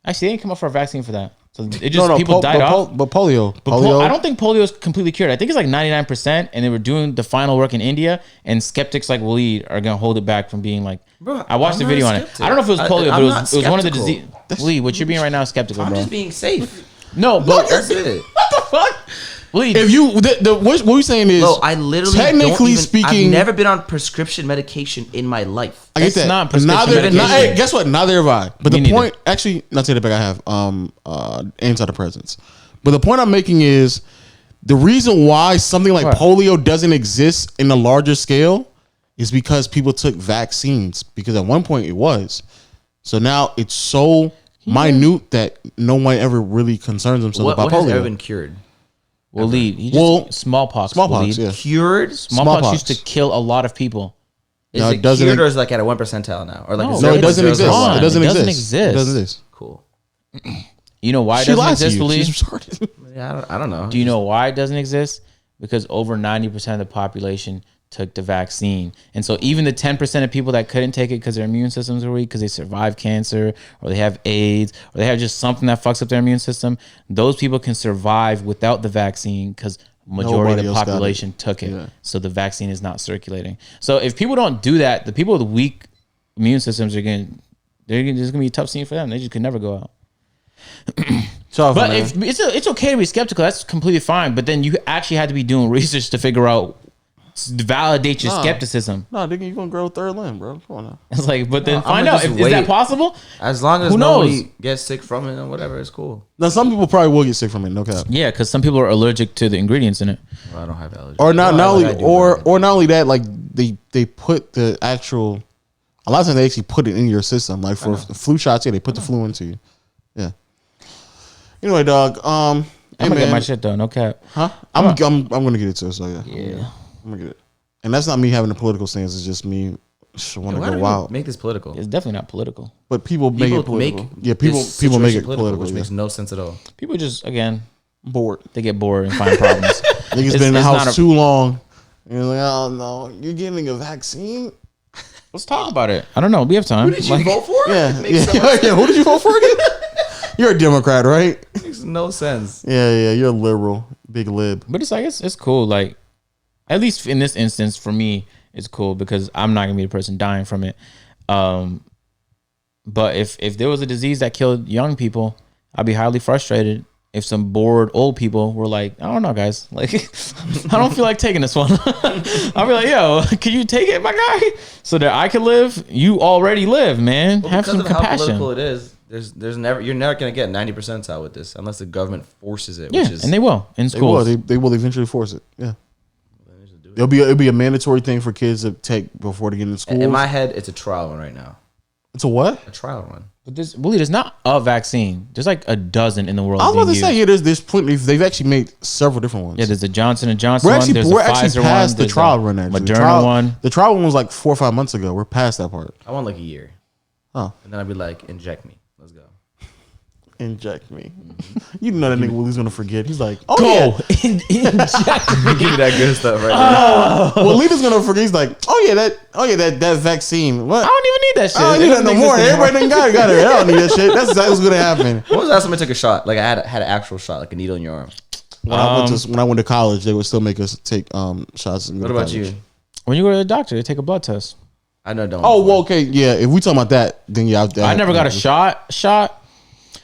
Actually, they didn't come up for a vaccine for that. So it just people died off. But polio. I don't think polio is completely cured. I think it's like 99%, and they were doing the final work in India. And skeptics like Walid are gonna hold it back from being like. Bro, I watched I'm the not video a on it. skeptic. I don't know if it was polio, I'm but not it was one of the skeptical. disease. Walid, what you're being right now is skeptical, I'm bro. just being safe. No, but That's it. what the fuck? Walid, If you what we're saying is, Bro, I literally technically don't even, speaking, I've never been on prescription medication in my life. I get That's that. not prescription Neither, medication. hey, guess what? Neither have I. But Me the neither. point, actually, not take it back. I have antidepressants. But the point I'm making is the reason why something like What? polio doesn't exist in a larger scale is because people took vaccines. Because at one point it was. So now it's so minute that no one ever really concerns themselves What about has polio. ever been cured? Walid, he just, Well, smallpox. smallpox, Walid. yeah. Cured? Smallpox used to kill a lot of people. Is No, it it doesn't cured ex- or is it like at a 1 percentile now? Or like No, a No, it doesn't 0.001? exist. gone. It doesn't It doesn't exist. It exist. doesn't exist. Cool. You know why it She doesn't lied to exist, you. Walid? She's retarded. Yeah, I don't know. Do you know why it doesn't exist? Because over 90% of the population took the vaccine. And so even the 10% of people that couldn't take it because their immune systems are weak, because they survived cancer, or they have AIDS, or they have just something that fucks up their immune system, those people can survive without the vaccine because majority Nobody of the else got it. population took it. Yeah. So the vaccine is not circulating. So if people don't do that, the people with weak immune systems are there's gonna be a tough scene for them. They just could never go out. But if it's okay to be skeptical, that's completely fine. But then you actually had to be doing research to figure out, validate your Nah. skepticism. No, nigga, you gonna grow a third limb, bro. Come on now. It's like, but then No, find I'ma out just is that wait. possible? As long as Who knows? nobody gets sick from it or whatever, it's cool. Now, some people probably will get sick from it. No cap. Yeah, because some people are allergic to the ingredients in it. Well, I don't have allergies. Or not, Well, not like only, I do, or but- not only that, like they put the actual. A lot of times they actually put it in your system, like for flu shots. Yeah, they put the flu into you. Yeah. Anyway, dog. I'm gonna get my shit done. No cap. Huh? I'm gonna get it too. So yeah. Yeah. I'm gonna get it. And that's not me having a political stance. It's just me want to Why go do we wild. make this political? It's definitely not political. But people make it political. Yeah, this people make it situation political. which Yeah. makes no sense at all. People just again Bored. they get bored and find problems. Niggas been in the house too long. And you're like, oh no, you're getting a vaccine. Let's talk about it. I don't know. We have time. Did you vote for it? Yeah, It makes yeah, yeah. Who did you vote for again? You're a Democrat, right? makes no sense. Yeah. You're a liberal, big lib. But it's like it's cool. Like at least in this instance, for me, it's cool because I'm not gonna be the person dying from it. But if there was a disease that killed young people, I'd be highly frustrated. If some bored old people were like, I don't know, guys, like I don't feel like taking this one. I'll be like, yo, can you take it, my guy, so that I can live? You already live, man. Well, Have because some of how compassion. political it is, you're never gonna get 90% out with this unless the government forces it. Yeah, Which is and they will in They will. schools. They will eventually force it. Yeah. It'll be a mandatory thing for kids to take before they get in school. in my head, it's a trial run right now. It's a what? A trial run. But there's not a vaccine. There's like a dozen in the world. I was about to being say, used. yeah, there's plenty. They've actually made several different ones. Yeah, there's the Johnson and Johnson we're one. actually There's the Pfizer past one. the There's trial run. Actually, Moderna one. The trial one was like 4 or 5 months ago. We're past that part. I want like a year. Oh, And then I'd be like, inject me. Let's go. inject me. You know that nigga Willie's gonna forget. He's like, oh Go yeah. inject. Give me that good stuff right now. Well, Lita's gonna forget. He's like, oh yeah, that vaccine. What? I don't even need that shit. I don't It need that doesn't no exist more. anymore. Everybody done got it. I don't need that shit. That's exactly what's gonna happen. When was the last time I took a shot? Like I had an actual shot, like a needle in your arm. When I went to college, they would still make us take shots. What about you? When you go to the doctor, they take a blood test. I know. Don't. Oh well, okay, yeah. If we talking about that, then yeah. I never got a shot.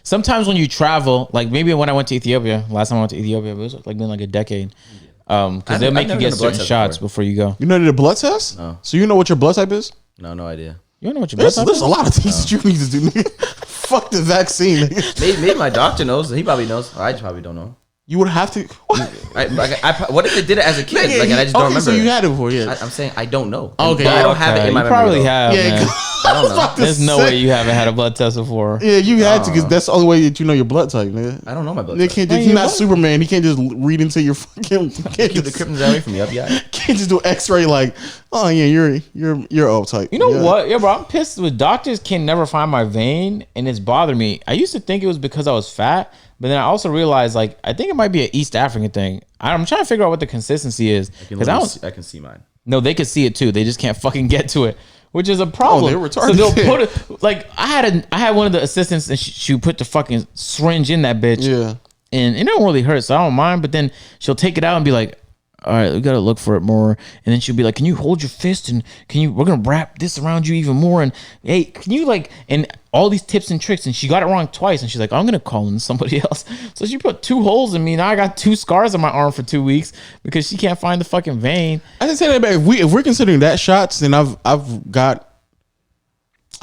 sometimes when you travel, like maybe when I went to Ethiopia, last time I went to Ethiopia, it was like been like a decade. Because they'll make you get certain shots before you go. You know did a blood test? No. So you know what your blood type is? No idea. You don't know what your blood type is? There's a lot of things that you need to do, nigga. Fuck the vaccine, nigga. Maybe my doctor knows. He probably knows. I probably don't know. You would have to. What if they did it as a kid? Like, and I just don't remember. So you had it before, yeah. I'm saying I don't know. Okay, I don't have it in my you memory. Probably have. Yeah, Man. I don't know. There's no way you haven't had a blood test before. Yeah, you had to because that's the only way that you know your blood type, nigga. I don't know my blood They type. can't just, he's not Superman. He can't just read into your fucking. Keep the cryptons away from me. Up, yeah. Can't just do X-ray like, oh yeah, you're O type. You know what? Yeah, bro, I'm pissed with doctors can never find my vein, and it's bothered me. I used to think it was because I was fat, but then I also realized like I think it might be an East African thing. I'm trying to figure out what the consistency is because I can see mine. No, they can see it too. They just can't fucking get to it, which is a problem. They're retarded. So they'll put it like I had one of the assistants and she put the fucking syringe in that bitch. Yeah, and it don't really hurt, so I don't mind. But then she'll take it out and be like, all right, we gotta look for it more. And then she'll be like, can you hold your fist and we're gonna wrap this around you even more. And hey, can you like, and all these tips and tricks. And she got it wrong twice. And she's like, I'm gonna call in somebody else. So she put 2 holes in me. Now I got 2 scars on my arm for 2 weeks because she can't find the fucking vein. I just say that back. If we're considering that shots, then I've got.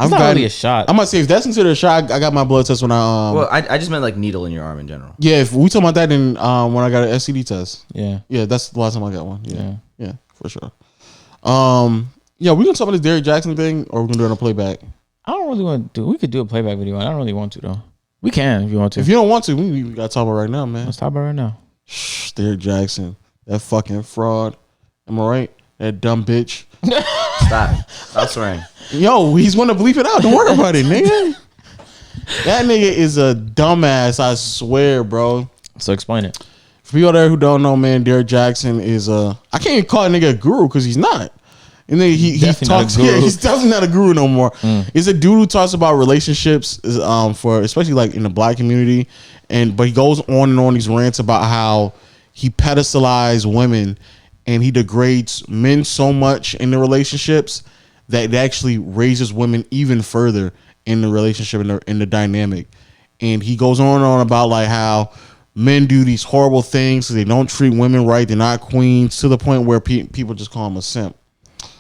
It's not really a shot. I'm gonna say if that's considered a shot, I got my blood test when I. Well, I just meant like needle in your arm in general. Yeah, if we talking about that, then when I got an STD test. Yeah, that's the last time I got one. Yeah, for sure. Yeah, we gonna talk about this Derrick Jackson thing, or we gonna do it on a playback. I don't really want to do. We could do a playback video. I don't really want to though. We can if you want to. If you don't want to, we gotta talk about it right now, man. Let's talk about it right now. Shh, Derrick Jackson, that fucking fraud. Am I right? That dumb bitch. Stop swearing. Yo, he's gonna bleep it out. Don't worry about it, nigga. That nigga is a dumbass. I swear, bro. So explain it. For people there who don't know, man, Derrick Jackson is I can't even call a nigga a guru because he's not. And then he talks. Yeah, he's definitely not a guru no more. It's a dude who talks about relationships, for especially like in the black community, but he goes on and on these rants about how he pedestalized women and he degrades men so much in the relationships that it actually raises women even further in the relationship in the dynamic. And he goes on and on about like how men do these horrible things, so they don't treat women right, they're not queens, to the point where people just call him a simp.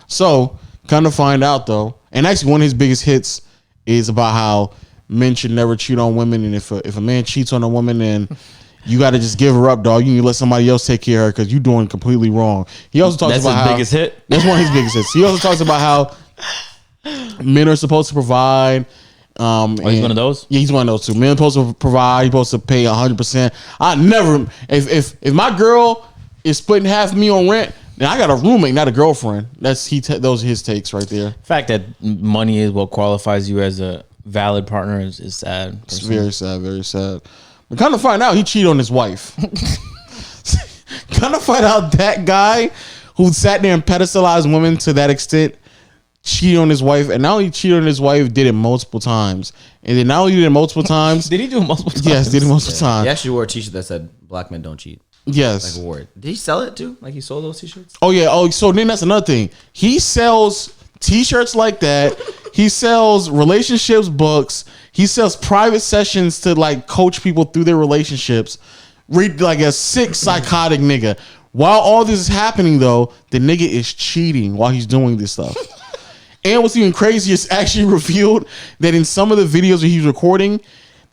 So, kind of find out though, and actually one of his biggest hits is about how men should never cheat on women, and if a man cheats on a woman, then you got to just give her up, dog. You need to let somebody else take care of her because you're doing completely wrong. He also talks about his biggest hit. That's one of his biggest hits. He also talks about how men are supposed to provide. He's one of those. Yeah, he's one of those too. Men are supposed to provide. He's supposed to pay 100%. I never. If my girl is splitting half of me on rent, then I got a roommate, not a girlfriend. Those are his takes right there. The fact that money is what qualifies you as a valid partner is sad. It's very sad, very sad. But kind of find out he cheated on his wife. Kind of find out that guy who sat there and pedestalized women to that extent cheated on his wife, and not only cheated on his wife, did it multiple times. And then not only did it multiple times. Did he do it multiple times? Yes, did it multiple times. He actually wore a t-shirt that said "Black men don't cheat." Yes. Like a word. Did he sell it too? Like he sold those t-shirts? Oh yeah. Oh, so then that's another thing. He sells t-shirts like that. He sells relationships books. He sells private sessions to like coach people through their relationships. Read like a sick psychotic nigga. While all this is happening though, the nigga is cheating while he's doing this stuff. And what's even crazier is actually revealed that in some of the videos that he's recording,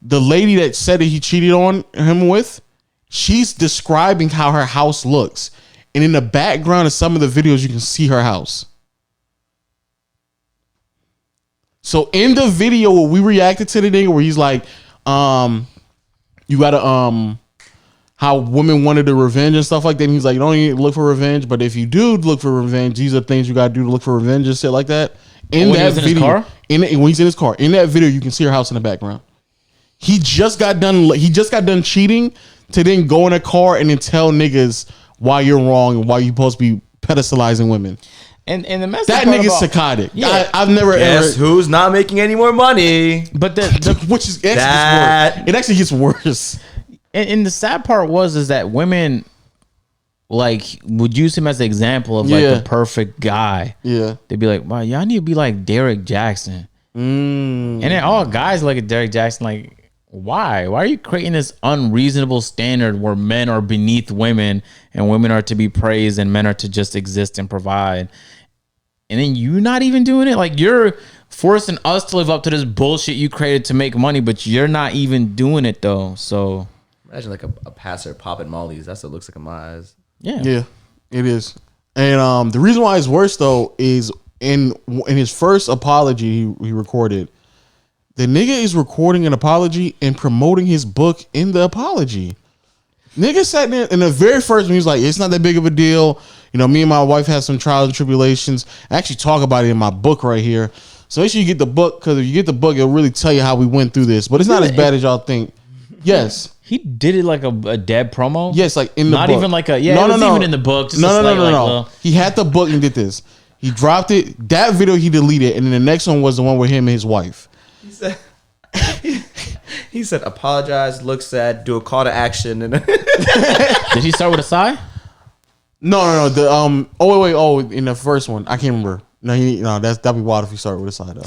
the lady that said that he cheated on him with, she's describing how her house looks. And in the background of some of the videos, you can see her house. So in the video where we reacted to the nigga where he's like, you gotta, how women wanted the revenge and stuff like that. And he's like, you don't need to look for revenge, but if you do look for revenge, these are things you gotta do to look for revenge and shit like that. In that video, his car? When he's in his car, in that video, you can see her house in the background. He just got done cheating to then go in a car and then tell niggas why you're wrong and why you're supposed to be pedestalizing women. And the message that nigga's psychotic. Yeah, I've never Guess who's not making any more money? But which is it actually gets worse. And the sad part is that women like would use him as an example of like the perfect guy. Yeah, they'd be like, "Wow, y'all need to be like Derrick Jackson." And then all guys look at Derrick Jackson like, Why are you creating this unreasonable standard where men are beneath women and women are to be praised and men are to just exist and provide? And then you not even doing it? Like, you're forcing us to live up to this bullshit you created to make money, but you're not even doing it though. So imagine like a passer popping mollies. That's what it looks like in my eyes. Yeah, it is. And the reason why it's worse though is in his first apology he recorded, the nigga is recording an apology and promoting his book in the apology. Nigga sat there in the very first one, he was like, it's not that big of a deal. You know, me and my wife had some trials and tribulations. I actually talk about it in my book right here. So make sure you get the book, because if you get the book, it'll really tell you how we went through this. But it's not as bad as y'all think. Yes. He did it like a dead promo? Yes, like in the book. Not even like a, no, even in the book. Just No. He had the book and did this. He dropped it. That video he deleted, and then the next one was the one with him and his wife. He said, apologize, look sad, do a call to action. And did he start with a sigh? No. The in the first one, I can't remember. That'd be wild if he started with a sigh though.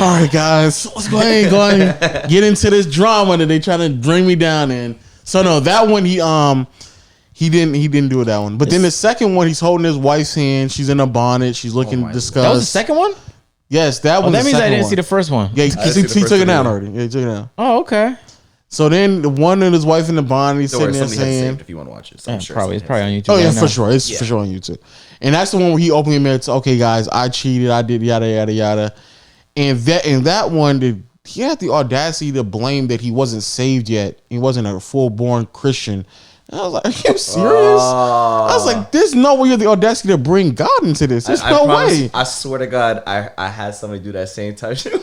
All right, guys, let's go ahead and get into this drama that they trying to bring me down in. So no, that one he didn't do that one. But then the second one, he's holding his wife's hand. She's in a bonnet. She's looking disgusted. That was the second one? Yes, that one. That means I didn't see the first one. Yeah, because he took it down already. Yeah, he took it down. Oh, okay. So then the one and his wife in the bonnet, he's sitting there saying, if you want to watch it, so it's probably on YouTube. Oh yeah, for sure. It's for sure on YouTube. And that's the one where he openly admits, okay, guys, I cheated, I did yada yada yada. And that one, he had the audacity to blame that he wasn't saved yet. He wasn't a full born Christian. And I was like, are you serious? I was like, there's no way you have the audacity to bring God into this. There's no way. I swear to God, I had somebody do that same type shit.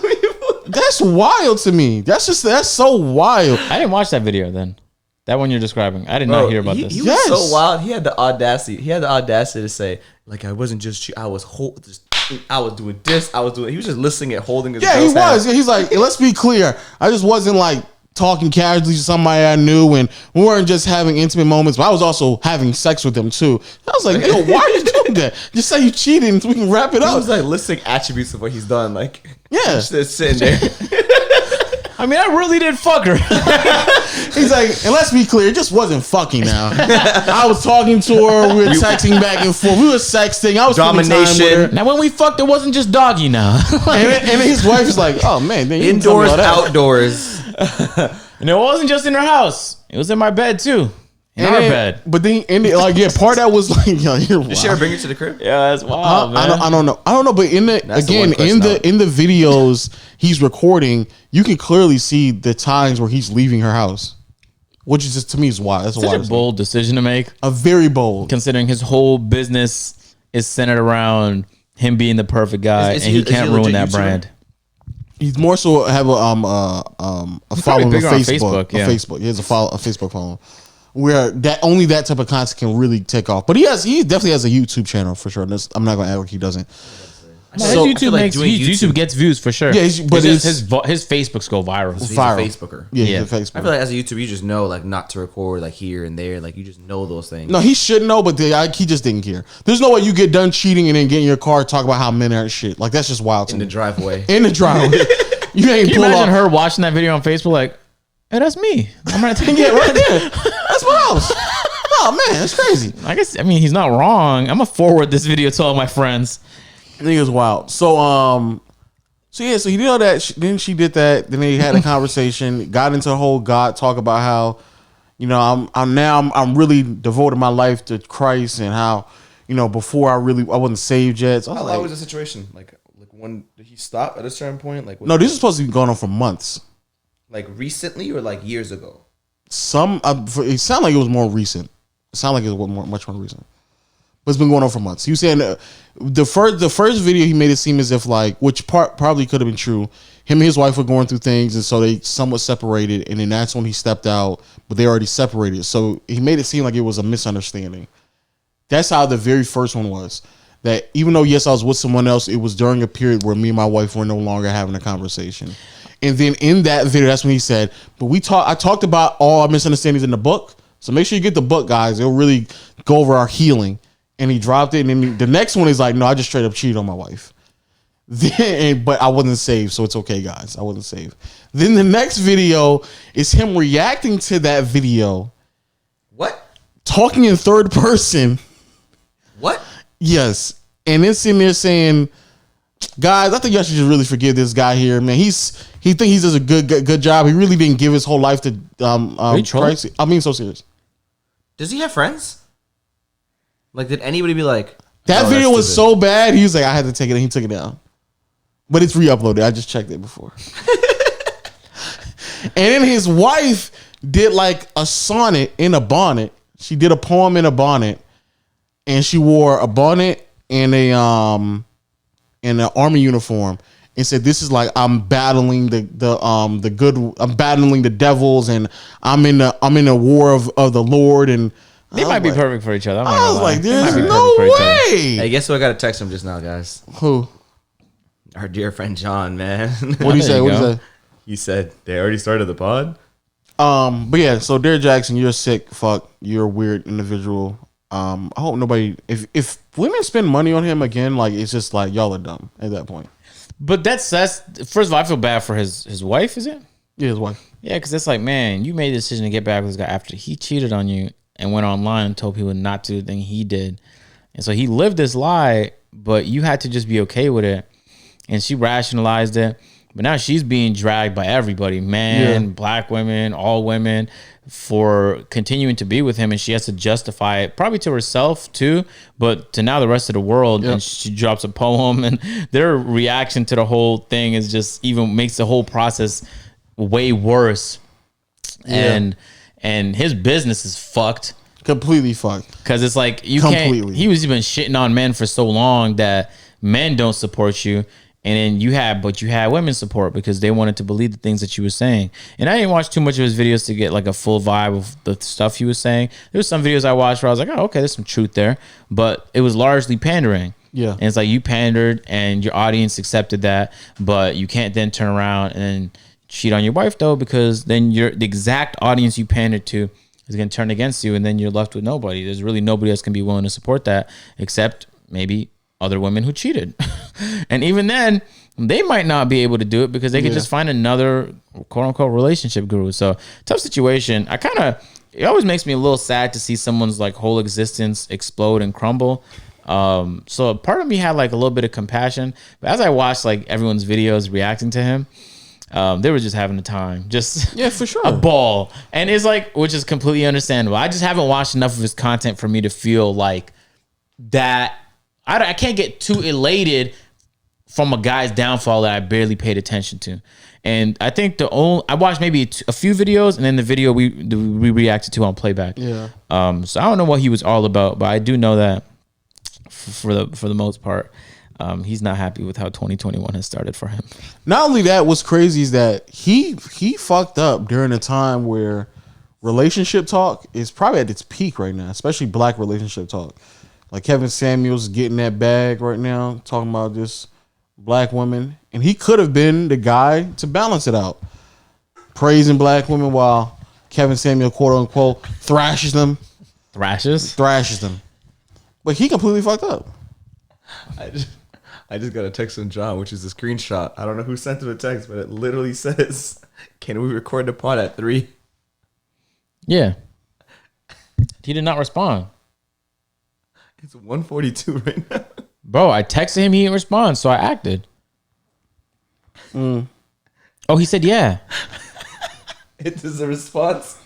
That's wild to me. That's so wild. I didn't watch that video then. That one you're describing. I did not hear about this. He was so wild. He had the audacity. To say, like, I wasn't just I was doing this. He was just listening and holding his. Yeah, he was. He's like, let's be clear. I just wasn't like talking casually to somebody I knew, and we weren't just having intimate moments, but I was also having sex with them too. I was like, nigga, why are you doing that? Just say you cheated and we can wrap it up. He was like listing attributes of what he's done. Like, yeah, just sitting there. I mean, I really did fuck her. He's like, and let's be clear, it just wasn't fucking now. I was talking to her, we were texting back and forth, we were sexting, I was domination. With her. Now when we fucked, it wasn't just doggy now. and his wife was like, oh man, then indoors, outdoors. And it wasn't just in her house; it was in my bed too. In our bed. But then, part that was like, yo, you're wild. Did she ever bring you to the crib? Yeah, that's wild, man. I don't know. But in the videos he's recording, you can clearly see the times where he's leaving her house, which is just, to me, is wild. That's such a bold decision to make. A very bold, considering his whole business is centered around him being the perfect guy, and he can't ruin that brand. He's more so have a following on Facebook. Yeah. Facebook. He has a Facebook following. Where that type of content can really take off, but he definitely has a YouTube channel for sure. I'm not gonna act like he doesn't. So, YouTube gets views for sure. Yeah, but his Facebooks go viral. He's a Facebooker. Yeah, he's a Facebooker. I feel like as a YouTuber, you just know like not to record like here and there. Like you just know those things. No, he should know, but he just didn't care. There's no way you get done cheating and then get in your car talk about how men aren't shit. Like that's just wild to me. In the driveway. You ain't. Can you imagine her watching that video on Facebook like, hey, that's me. I'm right there. Yeah, right there. That's my house. Oh man, that's crazy. I mean, he's not wrong. I'm gonna forward this video to all my friends. I think it's wild. So he did all that. Then she did that. Then they had a conversation. Got into the whole God talk about how, you know, I'm really devoting my life to Christ and how, you know, before I wasn't saved yet. So how long was the situation? Like when did he stop at a certain point? Like no, this is supposed to be going on for months. Like recently or like years ago? It sounded like it was more recent. It sounded like it was much more recent. But it's been going on for months. He was saying the first video he made it seem as if like, which probably could have been true. Him and his wife were going through things, and so they somewhat separated, and then that's when he stepped out. But they already separated, so he made it seem like it was a misunderstanding. That's how the very first one was. That even though yes, I was with someone else, it was during a period where me and my wife were no longer having a conversation. And then in that video, that's when he said, "But I talked about all our misunderstandings in the book. So make sure you get the book, guys. It'll really go over our healing." And he dropped it. And then the next one is like, "No, I just straight up cheated on my wife." Then, but I wasn't saved, so it's okay, guys. I wasn't saved. Then the next video is him reacting to that video, What? talking in third person. What? Yes, and then sitting there saying, "Guys, I think y'all should just really forgive this guy here, man. He thinks he does a good job. He really didn't give his whole life to Christ. I mean, so serious. Does he have friends? Like, did anybody be like, That "Oh, video that's was stupid"? so bad. He was like, I had to take it, and he took it down. But it's re-uploaded. I just checked it before. And then his wife did like a sonnet in a bonnet. She did a poem in a bonnet, and she wore a bonnet and a in an army uniform, and said, "This is like I'm battling the good. I'm battling the devils, and I'm in a war of the Lord." And They might be perfect for each other. I was like, They might "There's be no perfect for each other. way." Hey, guess who I got to text him just now, guys? Who? Our dear friend John, man. What do you There say? you What do you go. say? He said they already started the pod. But yeah, so Derrick Jackson, you're a sick fuck. You're a weird individual. I hope nobody, if women spend money on him again, like it's just like y'all are dumb at that point. But that's first of all, I feel bad for his wife. Is it? Yeah, his wife. Yeah, because it's like, man, you made the decision to get back with this guy after he cheated on you and went online and told people not to do the thing he did, and so he lived this lie, but you had to just be okay with it, and she rationalized it. But now she's being dragged by everybody, man, black women, all women, for continuing to be with him. And she has to justify it, probably to herself too, but to now the rest of the world. Yep. And she drops a poem, and their reaction to the whole thing is just even makes the whole process way worse. And his business is fucked. Completely fucked. Because it's like, you Completely. can't, he was been shitting on men for so long that men don't support you. And then you had women support because they wanted to believe the things that you were saying. And I didn't watch too much of his videos to get like a full vibe of the stuff he was saying. There was some videos I watched where I was like, oh, okay, there's some truth there. But it was largely pandering. Yeah. And it's like you pandered and your audience accepted that, but you can't then turn around and then cheat on your wife though, because then the exact audience you pandered to is going to turn against you, and then you're left with nobody. There's really nobody else can be willing to support that except maybe other women who cheated. And even then, they might not be able to do it because they could just find another quote unquote relationship guru. So tough situation. It always makes me a little sad to see someone's like whole existence explode and crumble. So part of me had like a little bit of compassion, but as I watched like everyone's videos reacting to him, they were just having a time, just For sure. a ball. And it's like, which is completely understandable. I just haven't watched enough of his content for me to feel like that. I can't get too elated from a guy's downfall that I barely paid attention to. And I think I watched maybe a few videos, and then the video we reacted to on playback. Yeah. So I don't know what he was all about, but I do know that for the most part, he's not happy with how 2021 has started for him. Not only that, what's crazy is that he fucked up during a time where relationship talk is probably at its peak right now, especially black relationship talk. Like Kevin Samuels getting that bag right now, talking about just black women. And he could have been the guy to balance it out. Praising black women while Kevin Samuel, quote unquote, thrashes them. Thrashes? Thrashes them. But he completely fucked up. I just got a text from John, which is a screenshot. I don't know who sent him a text, but it literally says, "Can we record the pod at 3?" Yeah. He did not respond. It's 1:42 right now. Bro, I texted him, he didn't respond, so I acted. Oh, he said yeah. It is a response.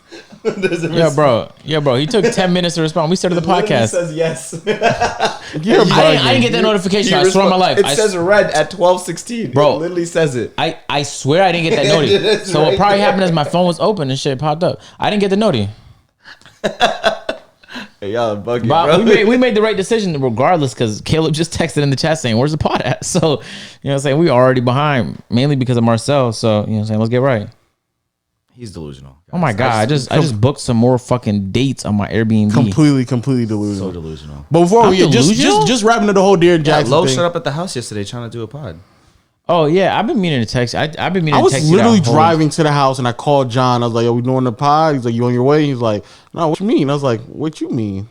Yeah, bro. He took 10 minutes to respond. We started the podcast. It says yes. I didn't get that notification. I swear on my life. It says red at 12:16. Bro. It literally says it. I swear I didn't get that noti. It's So right what probably there. happened is my phone was open and shit popped up. I didn't get the noti. Hey, y'all are bugging, But bro. we made the right decision regardless, because Caleb just texted in the chat saying, "Where's the pod at?" So, you know what I'm saying? We already behind, mainly because of Marcel. So, you know what I'm saying? Let's get right. He's delusional. Oh my God. I just booked some more fucking dates on my Airbnb. Completely delusional. So delusional. But before we delusional? just wrapping up the whole Derrick Jackson Lo thing. showed up at the house yesterday trying to do a pod. Oh yeah, I've been meaning to text. I've been meaning I to was text you literally that whole- driving to the house and I called John. I was like, "Yo, we doing the pod?" He's like, "You on your way?" He's like, "No, what you mean?" I was like, "What you mean?"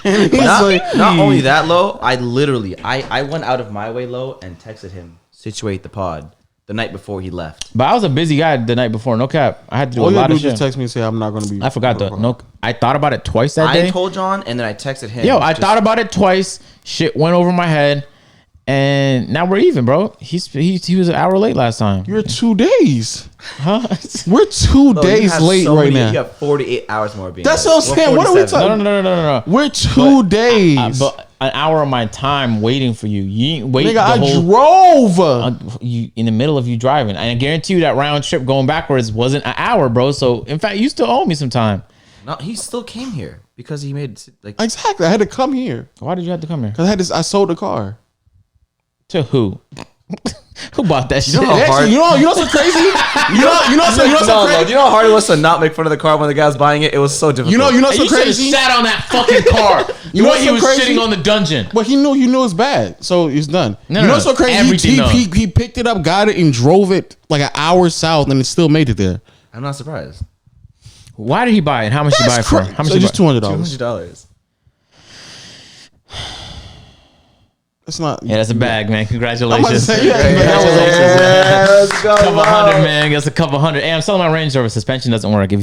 And he's like, Not only that, Lo, I literally went out of my way, Lo, and texted him situate the pod the night before he left. But I was a busy guy the night before. No cap. I had to do all a you lot do of is just shit. text me and say I'm not going to be. I forgot though. No, I thought about it twice that day. I told John, and then I texted him. Yo, I thought about it twice. Shit went over my head, and now we're even, bro. He was an hour late last time. You're 2 days. Huh? We're 2 days late right now. You have 48 hours more being. That's what I'm saying. What are we talking? No. We're 2 days. But an hour of my time waiting for you. You ain't wait. Nigga, I drove. You in the middle of you driving. And I guarantee you that round trip going backwards wasn't an hour, bro. So in fact, you still owe me some time. No, he still came here because he made like. Exactly. I had to come here Why did you have to come here? because I sold the car. To who? Who bought that shit? know how hard- You know what's so crazy? You know what's so crazy? Do you know how hard it was to not make fun of the car when the guy was buying it? It was so difficult. You know what's so You should have crazy? sat on that fucking car. You know when what's he so was crazy? sitting on the dungeon. But he knew it's bad, so it's done. No, you know no, what's so crazy? everything He picked it up, got it, and drove it like an hour south, and it still made it there. I'm not surprised. Why did he buy it? How much did he buy it for? How much So did he just buy? $200. $200. That's not. Yeah, that's a bag, man. I'm about to Congratulations. say, yeah, Let's go. Couple hundred, man. That's a couple hundred. Hey, I'm selling my Range Rover. Suspension doesn't work. If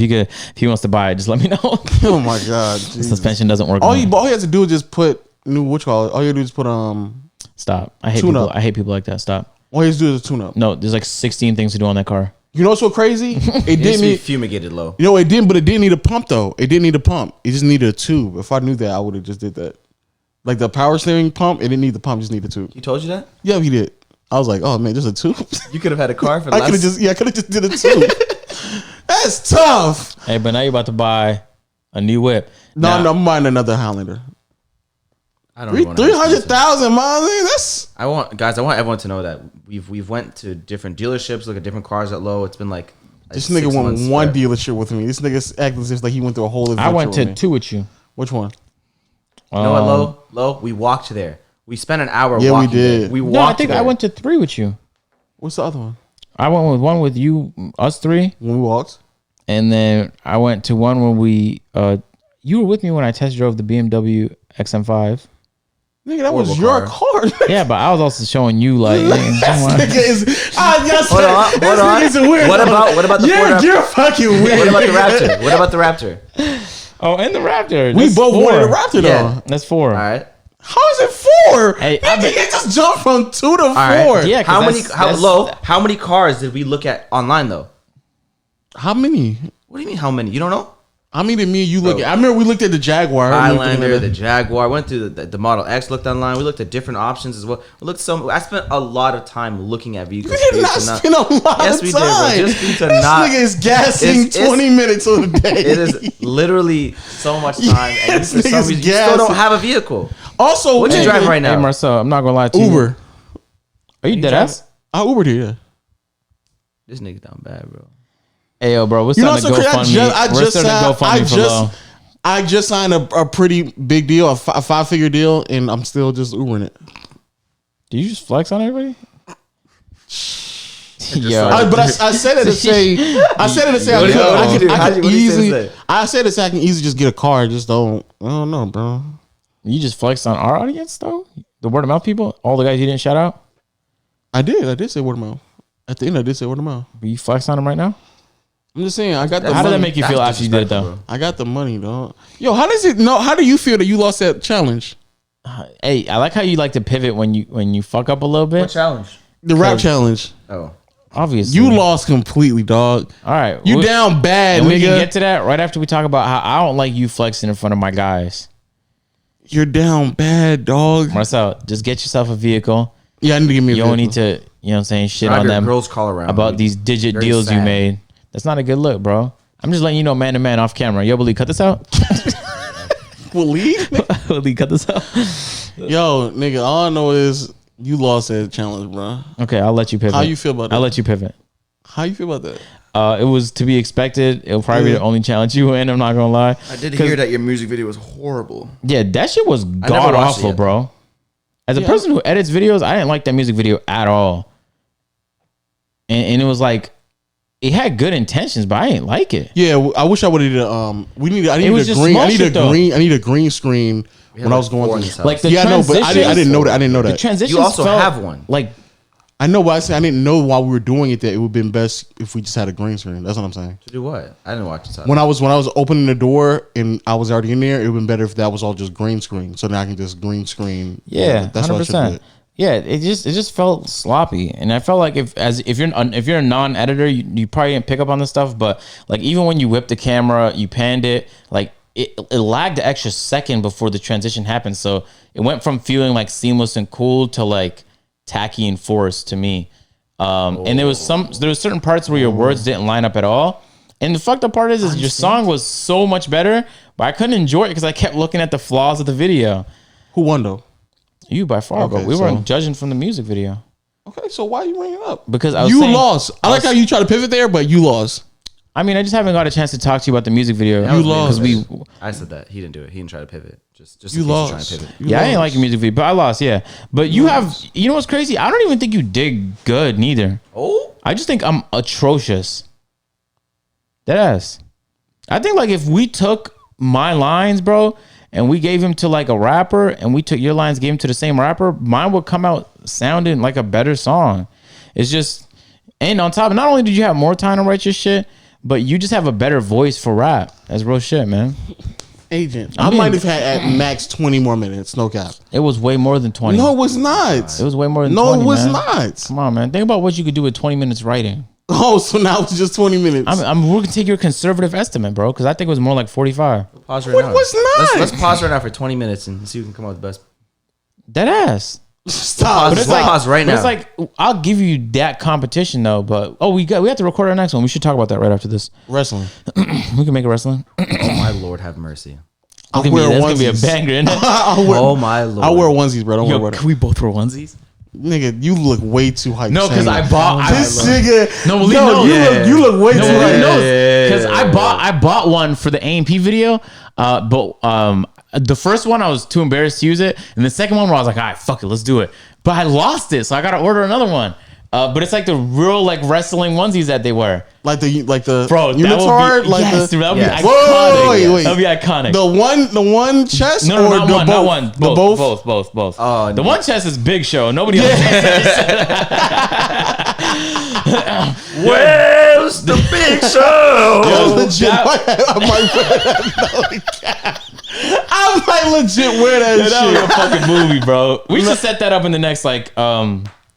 he wants to buy it, just let me know. Oh my god. Jesus. Suspension doesn't work. All he has to do is just put new all you have to do is put Stop. I hate Tune people. up. I hate people like that. Stop. all he has to do is a tune up. No, there's like 16 things to do on that car. You know what's so crazy? It It needs didn't to be need. fumigated low. You know it didn't, but it didn't need a pump though. It didn't need a pump. It just needed a tube. If I knew that, I would have just did that. Like the power steering pump, it didn't need the pump, just needed a tube. He told you that? Yeah, he did. I was like, oh man, just a tube. You could have had a car for I could have less. just did a tube. That's tough. Hey, but now you're about to buy a new whip. No, Now- I'm buying another Highlander. I don't know. 300,000 miles. That's I want everyone to know that we've went to different dealerships, look at different cars at low. It's been like this 6 nigga went months one where- dealership with me. This nigga's acting as if like he went through a whole adventure I went to with me. 2 with you. Which one? You know what, low? We walked there. We spent an hour. Yeah, we walking did. There. We walked. No, I think I there. went to 3 with you. What's the other one? I went with one with you, us 3, When we walked? and then I went to one where we. You were with me when I test drove the BMW XM5. Nigga, that was Horrible your car. Yeah, but I was also showing you like. Nigga is, yes, Hold on, this hold on. nigga's a weirdo. What about the Ford Yeah, Raptor? you're fucking weird. What about the Raptor? What about the Raptor? Oh, and the Raptor. We That's both 4. wanted a Raptor though. Yeah. That's 4. All right. How is it 4? Hey, Nigga, I bet- you just jumped from 2 to 4. right. Yeah, 'cause How many cars did we look at online though? How many? What do you mean how many? You don't know? How many did me and you look at? I remember we looked at the Jaguar. Highlander, the Jaguar. Went through the Model X. Looked online. We looked at different options as well. We looked I spent a lot of time looking at vehicles. We did not spend a lot Yes, of we time. did, bro. Just to this not. nigga is gassing It's- 20 minutes a day. It is literally so much time, and This for some nigga's reason you still don't gassing. have a vehicle. Also, What you driving right now? Hey, Marcel, I'm not gonna lie to you. Uber. Are you dead ass? I Ubered here. Yeah. This nigga down bad, bro. Hey, yo, bro, we're You know starting what's to so crazy? GoFundMe. I just signed a pretty big deal, a 5-figure deal, and I'm still just Ubering it. Do you just flex on everybody? started. But I said it to say, I said it to say, What I did you do? could What did you say? easily. I said it so I can easily just get a car. I don't know, bro. You just flexed on our audience, though? The word of mouth people? All the guys you didn't shout out? I did say word of mouth. At the end, I did say word of mouth. But you flex on them right now? I'm just saying, I got the How did money. that make you feel after you did it, though? I got the money, dog. Yo, how do you feel that you lost that challenge? Hey, I like how you like to pivot when you fuck up a little bit. What challenge? The rap challenge. Oh, Obviously. You lost completely, dog. All right. You down bad, and we nigga. can get to that right after we talk about how I don't like you flexing in front of my guys. You're down bad, dog. Marcel, just get yourself a vehicle. Yeah, I need to give me a You don't vehicle. need to, you know what I'm saying, shit drive on your them girl's call around about me. these digit Very deals you sad. made. That's not a good look, bro. I'm just letting you know man to man off camera. Yo, Billy, cut this out. Walid? Billy, cut this out. Yo, nigga, all I know is you lost that challenge, bro. Okay, I'll let you pivot. How you feel about that? I'll let you pivot. How you feel about that? It was to be expected. It'll probably be the only challenge you win. I'm not gonna lie. I did hear that your music video was horrible. Yeah, that shit was never god watched it awful, yet, bro. As a person who edits videos, I didn't like that music video at all. And it was like it had good intentions, but I ain't like it. Yeah, I wish I would have. I need a green. I need a green screen when I was going through. Like the I know, but I didn't know that. I didn't know that. The transitions You also have one. Like I know, but I said I didn't know while we were doing it that it would have been best if we just had a green screen. That's what I'm saying. To do what? I didn't watch it. When I was opening the door and I was already in there, it would have been better if that was all just green screen. So now I can just green screen. Yeah, that's 100%. What I should have did. Yeah, it just felt sloppy, and I felt like if you're a non-editor, you probably didn't pick up on this stuff. But like even when you whipped the camera, you panned it, like it lagged an extra second before the transition happened. So it went from feeling like seamless and cool to like tacky and forced to me. And there was certain parts where your words didn't line up at all. And the fucked up part is your song was so much better, but I couldn't enjoy it because I kept looking at the flaws of the video. Who won though? You by far, but we weren't judging from the music video. Okay, so why you bringing it up? Because you lost. I like how you try to pivot there, but you lost. I mean, I just haven't got a chance to talk to you about the music video. You lost. I said that he didn't do it. He didn't try to pivot. Just you lost. Trying to pivot. I didn't like your music video, but I lost. Yeah, but you have. You know what's crazy? I don't even think you did good neither. Oh, I just think I'm atrocious. Deadass. I think like if we took my lines, bro, and we gave him to like a rapper, and we took your lines, gave him to the same rapper, mine would come out sounding like a better song. It's just, and on top, not only did you have more time to write your shit, but you just have a better voice for rap. That's real shit, man. Agent, I might have had at max 20 more minutes. No cap. It was way more than 20. No, it was not. It was way more than 20. No, it was man. not. Come on, man. Think about what you could do with 20 minutes writing. Oh, so now it's just 20 minutes. We're gonna take your conservative estimate, bro, because I think it was more like 45. Pause right now. It was not. Let's pause right now for 20 minutes and see who can come up with the best. Dead ass. Stop. But it's like, pause right now. It's like I'll give you that competition though, but we have to record our next one. We should talk about that right after this. Wrestling. We can make it wrestling. Oh my Lord, have mercy. That's gonna be a banger, isn't it? Oh my Lord. I'll wear onesies, bro. Don't worry about it. Can we both wear onesies? Nigga, you look way too hyped. No, because I bought this nigga. No, you look way too hyped. Because I bought one for the A&P video, but the first one I was too embarrassed to use it, and the second one where I was like, all right, fuck it, let's do it. But I lost it, so I gotta order another one. But it's like the real like wrestling onesies that they wear, like the bro. Unitard, That would be iconic. Wait. That would be iconic. The one chest no, or not one. Both. Oh, the one chest is Big Show. Nobody else. Where's the Big Show? I might legit wear that shit. That would be a fucking movie, bro. We should set that up in the next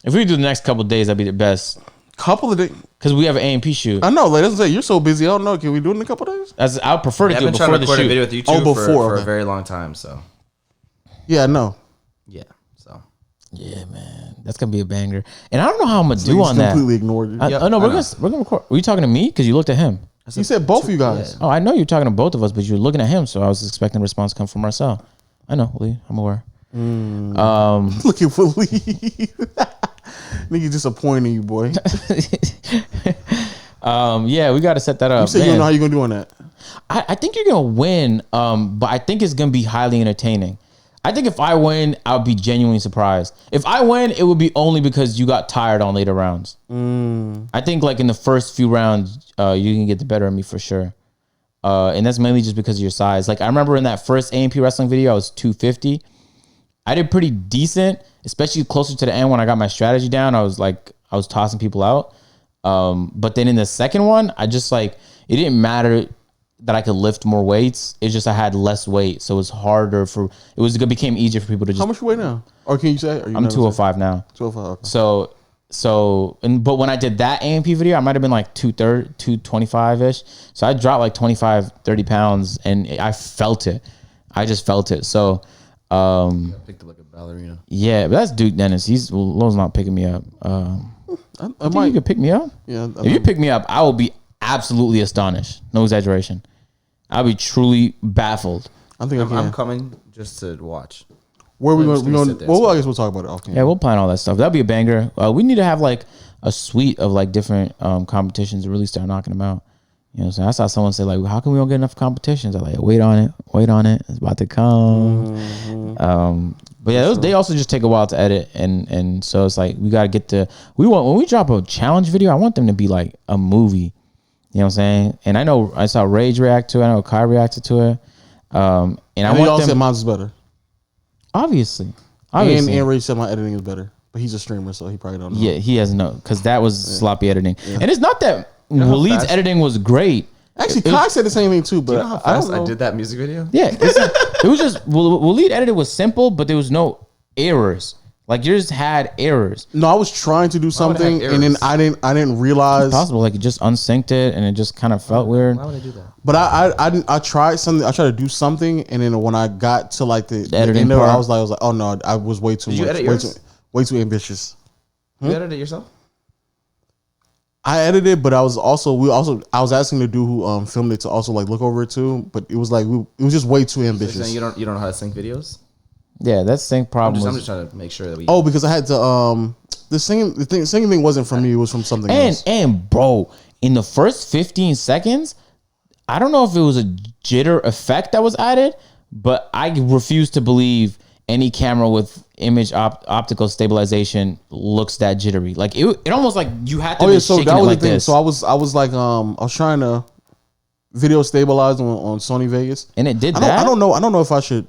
if we do the next couple of days, that'd be the best. Couple of days, because we have an A&P shoot. I know, like that's say you're so busy. I don't know. Can we do it in a couple of days? I would prefer to do it before the shoot. I've been trying to record a video with you two for a very long time. So yeah, I know. Yeah, so yeah, man, that's gonna be a banger. And I don't know how I'm gonna do on that. Completely ignored you. Oh no, we're gonna record. Were you talking to me? Because you looked at him. You said both of you guys. Yeah. Oh, I know you're talking to both of us, but you're looking at him, so I was expecting a response to come from Marcel. I know, Lee. I'm aware. Looking for Lee. Nigga disappointing you, boy. Yeah, we got to set that up. You said you don't know how you're gonna do on that. I think you're gonna win, but I think it's gonna be highly entertaining. I think if I win, I'll be genuinely surprised. If I win, it would be only because you got tired on later rounds. I think like in the first few rounds, you can get the better of me for sure. And that's mainly just because of your size. Like I remember in that first A&P wrestling video, I was 250. I did pretty decent, especially closer to the end when I got my strategy down. I was tossing people out. But then in the second one, I just like, it didn't matter that I could lift more weights. It's just I had less weight, so it's harder it became easier for people to just. How much you weigh now? Or can you say? I'm 205 now. 205. Okay. But when I did that A&P video, I might have been like 225 ish. So I dropped like 25, 30 pounds, and I felt it. I just felt it. So. Picked up like a ballerina. Yeah, but that's Duke Dennis. Lowe's not picking me up. I think you could pick me up. Yeah. If you pick me up, I will be absolutely astonished. No exaggeration. I'll be truly baffled. I think I'm coming just to watch. Where are we going? Well, I guess we'll talk about it off camera. Yeah, we'll plan all that stuff. That'll be a banger. We need to have like a suite of like different competitions to really start knocking them out. You know what I'm saying? I saw someone say, like, how come we don't get enough competitions? I'm like, wait on it. It's about to come. But yeah, they also just take a while to edit. And so it's like, we got to get when we drop a challenge video, I want them to be like a movie. You know what I'm saying? And I saw Rage react to it. I know Kai reacted to it. And I want all them. said mine's is better. Obviously. And Ray said my editing is better, but he's a streamer, so he probably don't know. Yeah, he has no, because that was sloppy editing. Yeah. And it's not that Walid's editing was great. Actually, Kai said the same thing too, but I don't know. I did that music video. Yeah, it was just Walid edited was simple, but there was no errors. Like you just had errors. No, I was trying to do something, and then I didn't realize. It's possible, like it just unsynced it, and it just kind of felt weird. Why would I do that? But I tried something. I tried to do something, and then when I got to like the editing end of it, part, I was like, oh no, I was way too much, way too ambitious. You edited it yourself? I edited, but I was asking the dude who filmed it to also like look over it too. But it was like it was just way too ambitious. So you don't know how to sync videos? Yeah, that's sync problem. I'm just trying to make sure that we. Oh, because I had to the singing thing wasn't from me. It was from something else. And bro, in the first 15 seconds, I don't know if it was a jitter effect that was added, but I refuse to believe any camera with image optical stabilization looks that jittery. Like it almost like you had to. So that was the thing. So I was like I was trying to video stabilize on Sony Vegas, and it did that. I don't know if I should.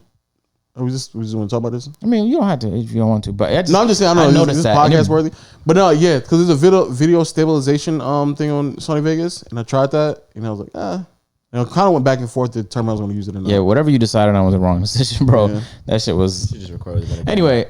We just want to talk about this. I mean, you don't have to if you don't want to, but I'm just saying. I know this podcast worthy, but no, yeah, because there's a video stabilization thing on Sony Vegas, and I tried that, and I was like, and I kind of went back and forth to determine I was going to use it or not. Yeah, whatever you decided on was the wrong decision, bro. Yeah. That shit was. You just recorded it. Anyway,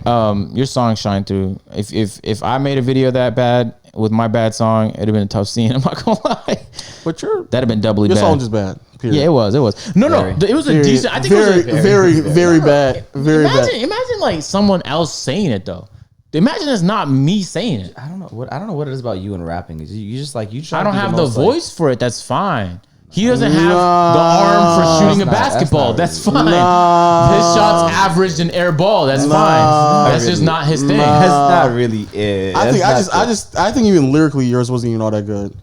your song shine through. If I made a video that bad with my bad song, it'd have been a tough scene. I'm not gonna lie. But that'd have been doubly bad. Your song just bad. Period. Yeah, it was. No, it was a decent. I think it was very bad. Very bad. Imagine like someone else saying it though. Imagine it's not me saying it. I don't know what it is about you and rapping. You just like you try. I don't have the voice for it. That's fine. He doesn't have the arm for shooting a basketball. That's fine. His shots averaged an air ball. That's fine. That's just not his thing. That's not really it. I think even lyrically yours wasn't even all that good.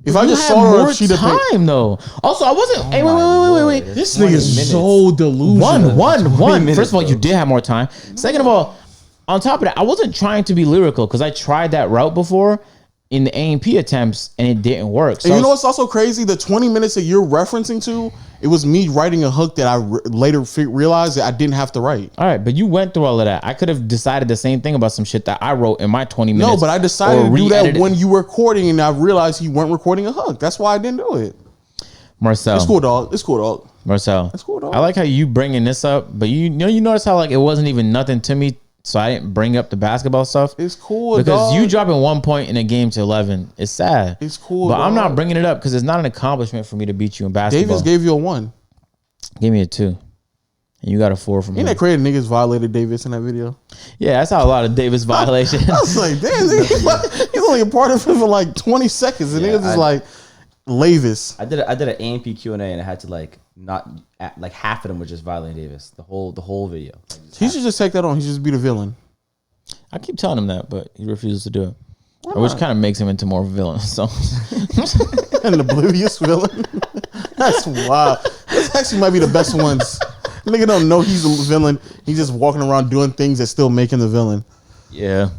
If I just saw more time though. Also, I wasn't. Hey, wait. This nigga is so delusional. One. First of all, you did have more time. Second of all, on top of that, I wasn't trying to be lyrical because I tried that route before in the A&P attempts and it didn't work. So and you know what's also crazy? The 20 minutes that you're referencing to, it was me writing a hook that I later realized that I didn't have to write. All right, but you went through all of that. I could have decided the same thing about some shit that I wrote in my 20 minutes. No, but I decided to do that when you were recording and I realized you weren't recording a hook. That's why I didn't do it. Marcel. It's cool, dog. Marcel. It's cool, dog. I like how you bringing this up, but you notice how like it wasn't even nothing to me. So I didn't bring up the basketball stuff. It's cool, because you dropping 1 point in a game to 11. It's sad. It's cool, but dog. I'm not bringing it up because it's not an accomplishment for me to beat you in basketball. Davis gave you a 1. Gave me a 2, and you got a 4 from him. Ain't that crazy? Niggas violated Davis in that video. Yeah, that's how a lot of Davis violations. I was like, damn, he's only a part of it for like 20 seconds, and niggas is like, Lavis. I did an A&P Q&A, and I had to like not like half of them were just violating Davis. The whole video. He should just take that on. He should just be the villain. I keep telling him that, but he refuses to do it. Which kind of makes him into more of a villain. So an oblivious villain. That's wild. This actually might be the best ones. Nigga don't know he's a villain. He's just walking around doing things that still make him the villain. Yeah.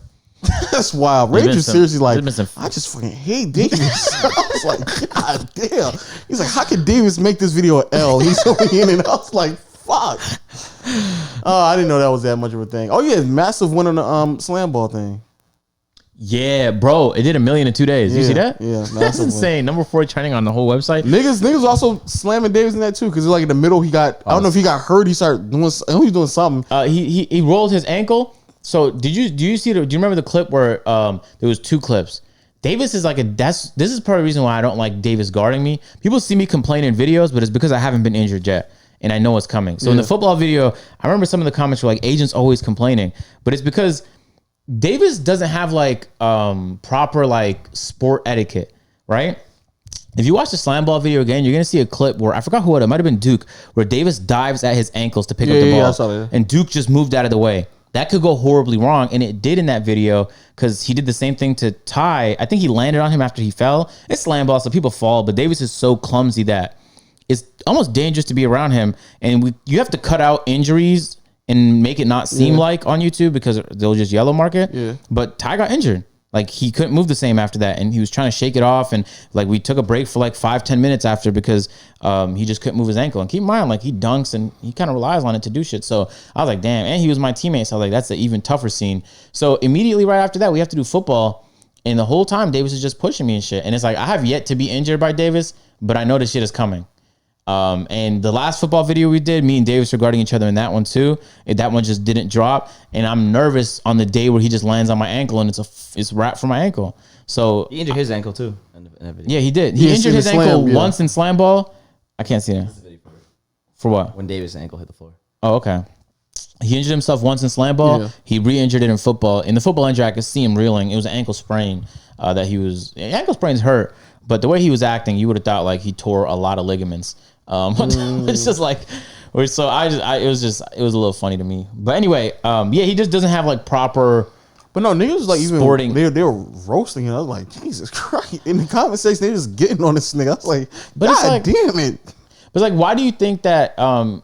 That's wild. Rage is seriously like, I just fucking hate Davis. I was like, God damn. He's like, how could Davis make this video an L? He's so in, and I was like, fuck. Oh, I didn't know that was that much of a thing. Oh yeah, massive win on the slam ball thing. Yeah, bro, it did 1 million in 2 days. You see that? Yeah, that's insane. Number 4 trending on the whole website. Niggas also slamming Davis in that too, because like in the middle he got. I don't know if he got hurt. He started doing. I know he was doing something. He rolled his ankle. So do you remember the clip where there was 2 clips? Davis is like this is part of the reason why I don't like Davis guarding me. People see me complain in videos, but it's because I haven't been injured yet. And I know it's coming. So in the football video, I remember some of the comments were like, agents always complaining. But it's because Davis doesn't have like proper like sport etiquette, right? If you watch the slam ball video again, you're going to see a clip where, I forgot who it might have been Duke, where Davis dives at his ankles to pick up the ball. I saw that. And Duke just moved out of the way. That could go horribly wrong. And it did in that video because he did the same thing to Ty. I think he landed on him after he fell. It's slam ball, so people fall. But Davis is so clumsy that it's almost dangerous to be around him. And you have to cut out injuries and make it not seem like on YouTube because they'll just yellow mark it. Yeah. But Ty got injured. Like he couldn't move the same after that, and he was trying to shake it off, and like we took a break for like 5-10 minutes after because he just couldn't move his ankle. And keep in mind, like he dunks and he kind of relies on it to do shit. So I was like, damn, and he was my teammate, so I was like, that's an even tougher scene. So immediately right after that, we have to do football, and the whole time Davis is just pushing me and shit. And it's like I have yet to be injured by Davis, but I know this shit is coming. And the last football video we did, me and Davis were guarding each other in that one too. That one just didn't drop, and I'm nervous on the day where he just lands on my ankle and it's wrapped for my ankle. So he injured his ankle too. In that video. Yeah, he did. He injured his ankle once in slam ball. I can't see it. For what? When Davis' ankle hit the floor. Oh, okay. He injured himself once in slam ball. Yeah. He re-injured it in football. In the football injury, I could see him reeling. It was an ankle sprain that he was. Ankle sprains hurt, but the way he was acting, you would have thought like he tore a lot of ligaments. It's just like, so it was a little funny to me. But anyway, he just doesn't have like proper. But no, niggas like sporting. Even they were roasting him. I was like, Jesus Christ! In the comment section, they just getting on this nigga. I was like, God damn it! But like, why do you think that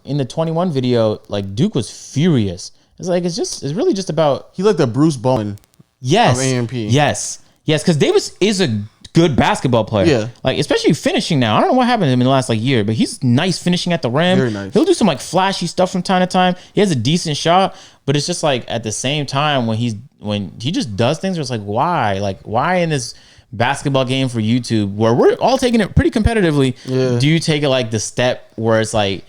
in the 21 video, like Duke was furious? It's like it's really just about he like the Bruce Bowen. Yes, of AMP. Yes, because Davis is a good basketball player. Yeah. Like, especially finishing now. I don't know what happened to him in the last like year, but he's nice finishing at the rim. Very nice. He'll do some like flashy stuff from time to time. He has a decent shot, but it's just like at the same time when he just does things where it's like, why? Like, why in this basketball game for YouTube where we're all taking it pretty competitively, do you take it like the step where it's like,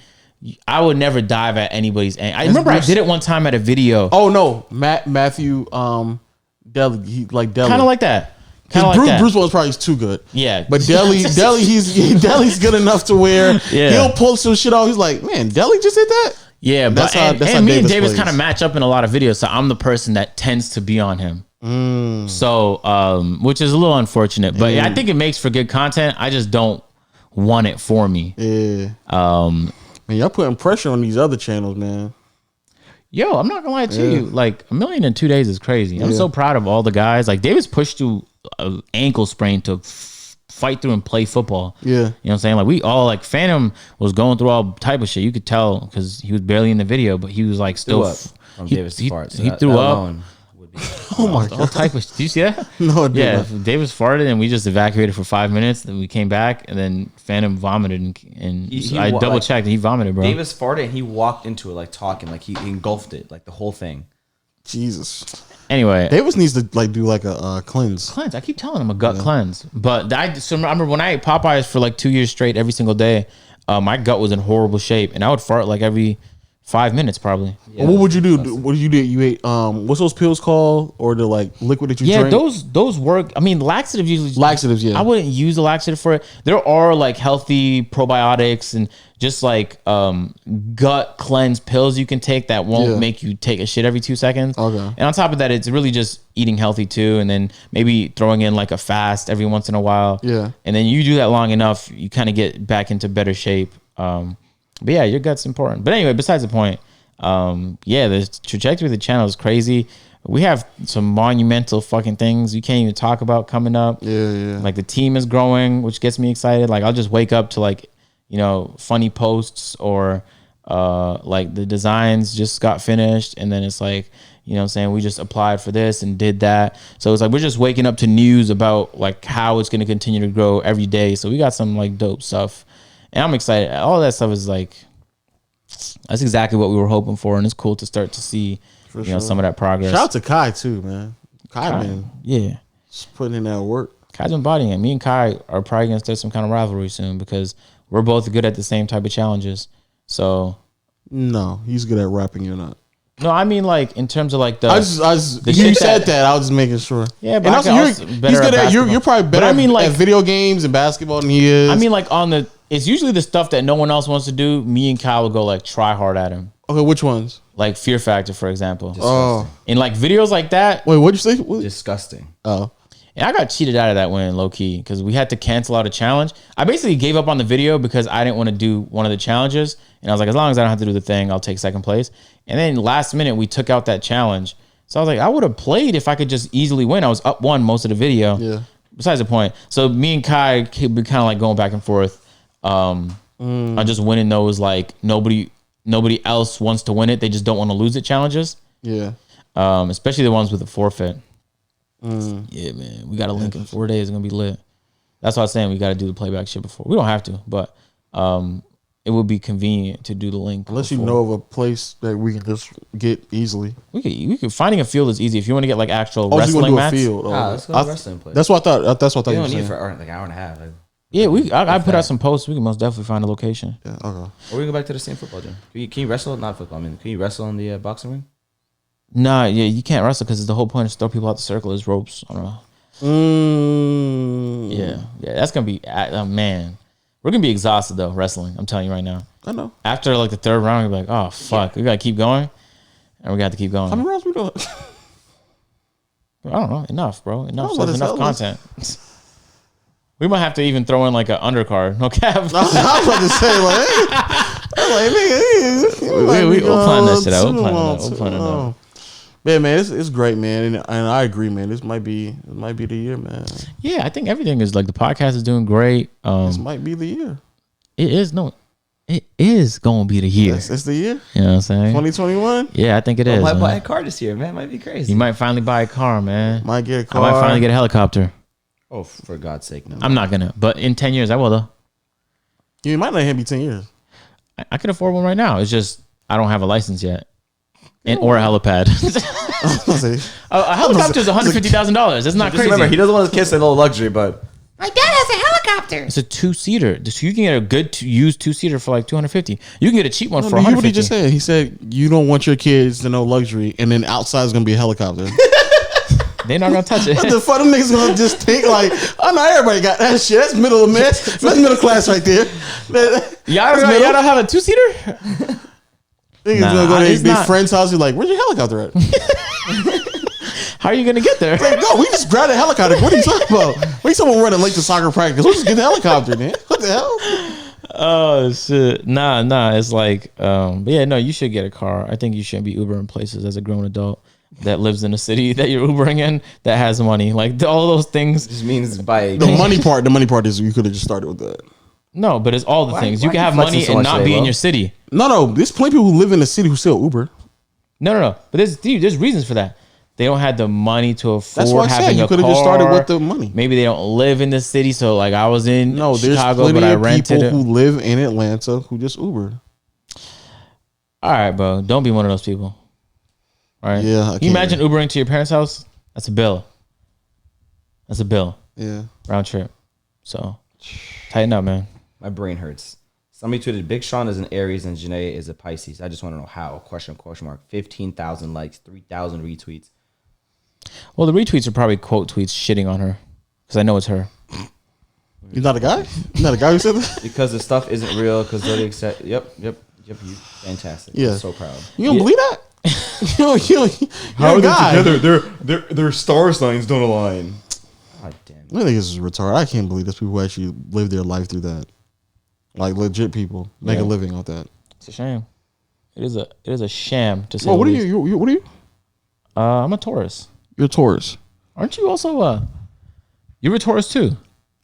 I would never dive at anybody's ankle. I remember I did it one time at a video. Oh no, Matthew Deli, Deli. Kind of like that. Bruce Bowen's probably too good. Yeah. But Deli's good enough to where he'll pull some shit out. He's like, man, Deli just did that? Yeah, but and me and Davis kind of match up in a lot of videos, so I'm the person that tends to be on him. So, which is a little unfortunate, but I think it makes for good content. I just don't want it for me. Yeah. Man, y'all putting pressure on these other channels, man. Yo, I'm not gonna lie to you. Like 1 million in 2 days is crazy. I'm so proud of all the guys. Like Davis pushed through an ankle sprain to fight through and play football. Yeah. You know what I'm saying? Like we all like Phantom was going through all type of shit. You could tell because he was barely in the video, but he was like still he threw up. Oh my God. All type of. Do you see that? No, I didn't. Yeah, Davis farted and we just evacuated for 5 minutes. Then we came back and then Phantom vomited and I double checked and he vomited, bro. Davis farted and he walked into it like talking, like he engulfed it, like the whole thing. Jesus. Anyway, Davis needs to like do like a cleanse. I keep telling him a gut cleanse, but I remember when I ate Popeyes for like 2 years straight every single day. My gut was in horrible shape and I would fart like every 5 minutes probably. Yeah, what would you do? What did you do? You ate what's those pills called, or the like liquid that you drink? Yeah, those work. I mean, laxatives usually. Laxatives, yeah. I wouldn't use a laxative for it. There are like healthy probiotics and just like gut cleanse pills you can take that won't make you take a shit every 2 seconds. Okay. And on top of that, it's really just eating healthy too, and then maybe throwing in like a fast every once in a while. Yeah. And then you do that long enough, you kind of get back into better shape. But yeah, your gut's important. But anyway, besides the point, the trajectory of the channel is crazy. We have some monumental fucking things you can't even talk about coming up. Yeah. Like the team is growing, which gets me excited. Like I'll just wake up to like, funny posts or like the designs just got finished and then it's like, saying we just applied for this and did that. So it's like we're just waking up to news about like how it's going to continue to grow every day. So we got some like dope stuff. And I'm excited. All that stuff is like, that's exactly what we were hoping for. And it's cool to start to see, some of that progress. Shout out to Kai too, man. Kai man. Yeah. Just putting in that work. Kai's embodying it. Me and Kai are probably going to start some kind of rivalry soon because we're both good at the same type of challenges. So. No, he's good at rapping. You're not. No, I mean like in terms of like the. You said that. I was just making sure. Yeah, but he's good at. You're probably better. At video games and basketball than he is. I mean, like it's usually the stuff that no one else wants to do. Me and Kyle will go like try hard at him. Okay, which ones? Like Fear Factor, for example. Disgusting. In like videos like that. Wait, what'd you say? What? Disgusting. Oh. And I got cheated out of that win, low key, because we had to cancel out a challenge. I basically gave up on the video because I didn't want to do one of the challenges. And I was like, as long as I don't have to do the thing, I'll take second place. And then last minute, we took out that challenge. So I was like, I would have played if I could just easily win. I was up one most of the video. Yeah. Besides the point. So me and Kai could be kind of like going back and forth. On just winning those, like nobody else wants to win it. They just don't want to lose it challenges. Yeah. Especially the ones with the forfeit. Yeah, man. We got a link in 4 days. It's gonna be lit. That's why I was saying we got to do the playback shit before. We don't have to, but it would be convenient to do the link. Unless before. you know of a place that we can just get easily. We could finding a field is easy if you want to get like actual Oh, so wrestling you want mats. to do a field? Let's go to a wrestling place. That's what I thought. That's what I thought You you were don't need saying. for like an hour and a half. Like, Yeah, I put out some posts. We can most definitely find a location. Yeah, okay. or we can go back to the same football gym. Can you wrestle? Not football. I mean, can you wrestle in the boxing ring? Nah, yeah, you can't wrestle because the whole point is to throw people out the circle is ropes. I don't know. Yeah, that's gonna be man. We're gonna be exhausted though wrestling. I'm telling you right now. I know. After like the third round, we're like, oh fuck, we gotta keep going, and we got to keep going. How many rounds we doing? I don't know. Enough, bro. Enough. No, So enough content. We might have to even throw in like an undercard. No cap. I was about to say we'll plan that shit out. We'll plan it out. Man, it's great, man, and I agree, man. This might be the year, man. Yeah, I think everything is like the podcast is doing great. This might be the year. It is gonna be the year. It's the year. You know what I'm saying? 2021. Yeah, I think it is. I might Man. buy a car this year, man. Might be crazy. You might finally buy a car, man. Might get a car. I might finally get a helicopter. Oh, for God's sake, no. I'm not gonna, but in 10 years I will though. You might not even be 10 years. I can afford one right now. It's just I don't have a license yet, or a helipad. A helicopter is $150,000. That's not crazy. Remember, he doesn't want his kids in low luxury, but My dad has a helicopter. It's a 2-seater. So you can get a good used 2-seater for like $250. You can get a cheap one for $150. What he just said? He said you don't want your kids to know luxury, and then outside is gonna be a helicopter. They're not gonna touch it. The fun them niggas gonna just think like, oh no, everybody got that shit. That's middle of man. That's middle class right there. Y'all don't have a 2-seater? Niggas gonna go to their friend's house. You're like, where's your helicopter at? How are you gonna get there? Like, no, we just grabbed a helicopter. What are you talking about? What are someone running late to soccer practice? We'll just get the helicopter, man. What the hell? Oh shit. Nah. It's like, but yeah, no, you should get a car. I think you shouldn't be Ubering places as a grown adult that lives in a city that you're Ubering in that has money. Like all those things. Just means by The money part is you could have just started with that. No, but it's all the things. You why can you have flexing money so and much not today, be in bro? your city. No. There's plenty of people who live in the city who still Uber. No. But there's reasons for that. They don't have the money to afford That's why I said having you a could have car. just started with the money. Maybe they don't live in the city. So like I was in There's Chicago, plenty but I of rented people it. who live in Atlanta who just Uber. All right, bro. Don't be one of those people. All right. Yeah, I Can you can't. imagine Ubering to your parents' house? That's a bill. Yeah. Round trip. So tighten up, man. My brain hurts. Somebody tweeted, Big Sean is an Aries and Janae is a Pisces. I just want to know how. Question mark. 15,000 likes, 3,000 retweets. Well, the retweets are probably quote tweets shitting on her because I know it's her. You're not a guy? You're not a guy who said that? Because the stuff isn't real. Because Zodiac said, yep. You fantastic. Yeah. I'm so proud. You don't believe that? How You're a are guy. they together? Their star signs don't align. God damn. I think this is retarded. I can't believe there's people who actually live their life through that. Like legit people make a living off that. It's a shame. It is a sham to say. Well, what the are least. you? What are you? I'm a Taurus. You're a Taurus. Aren't you also you're a Taurus too?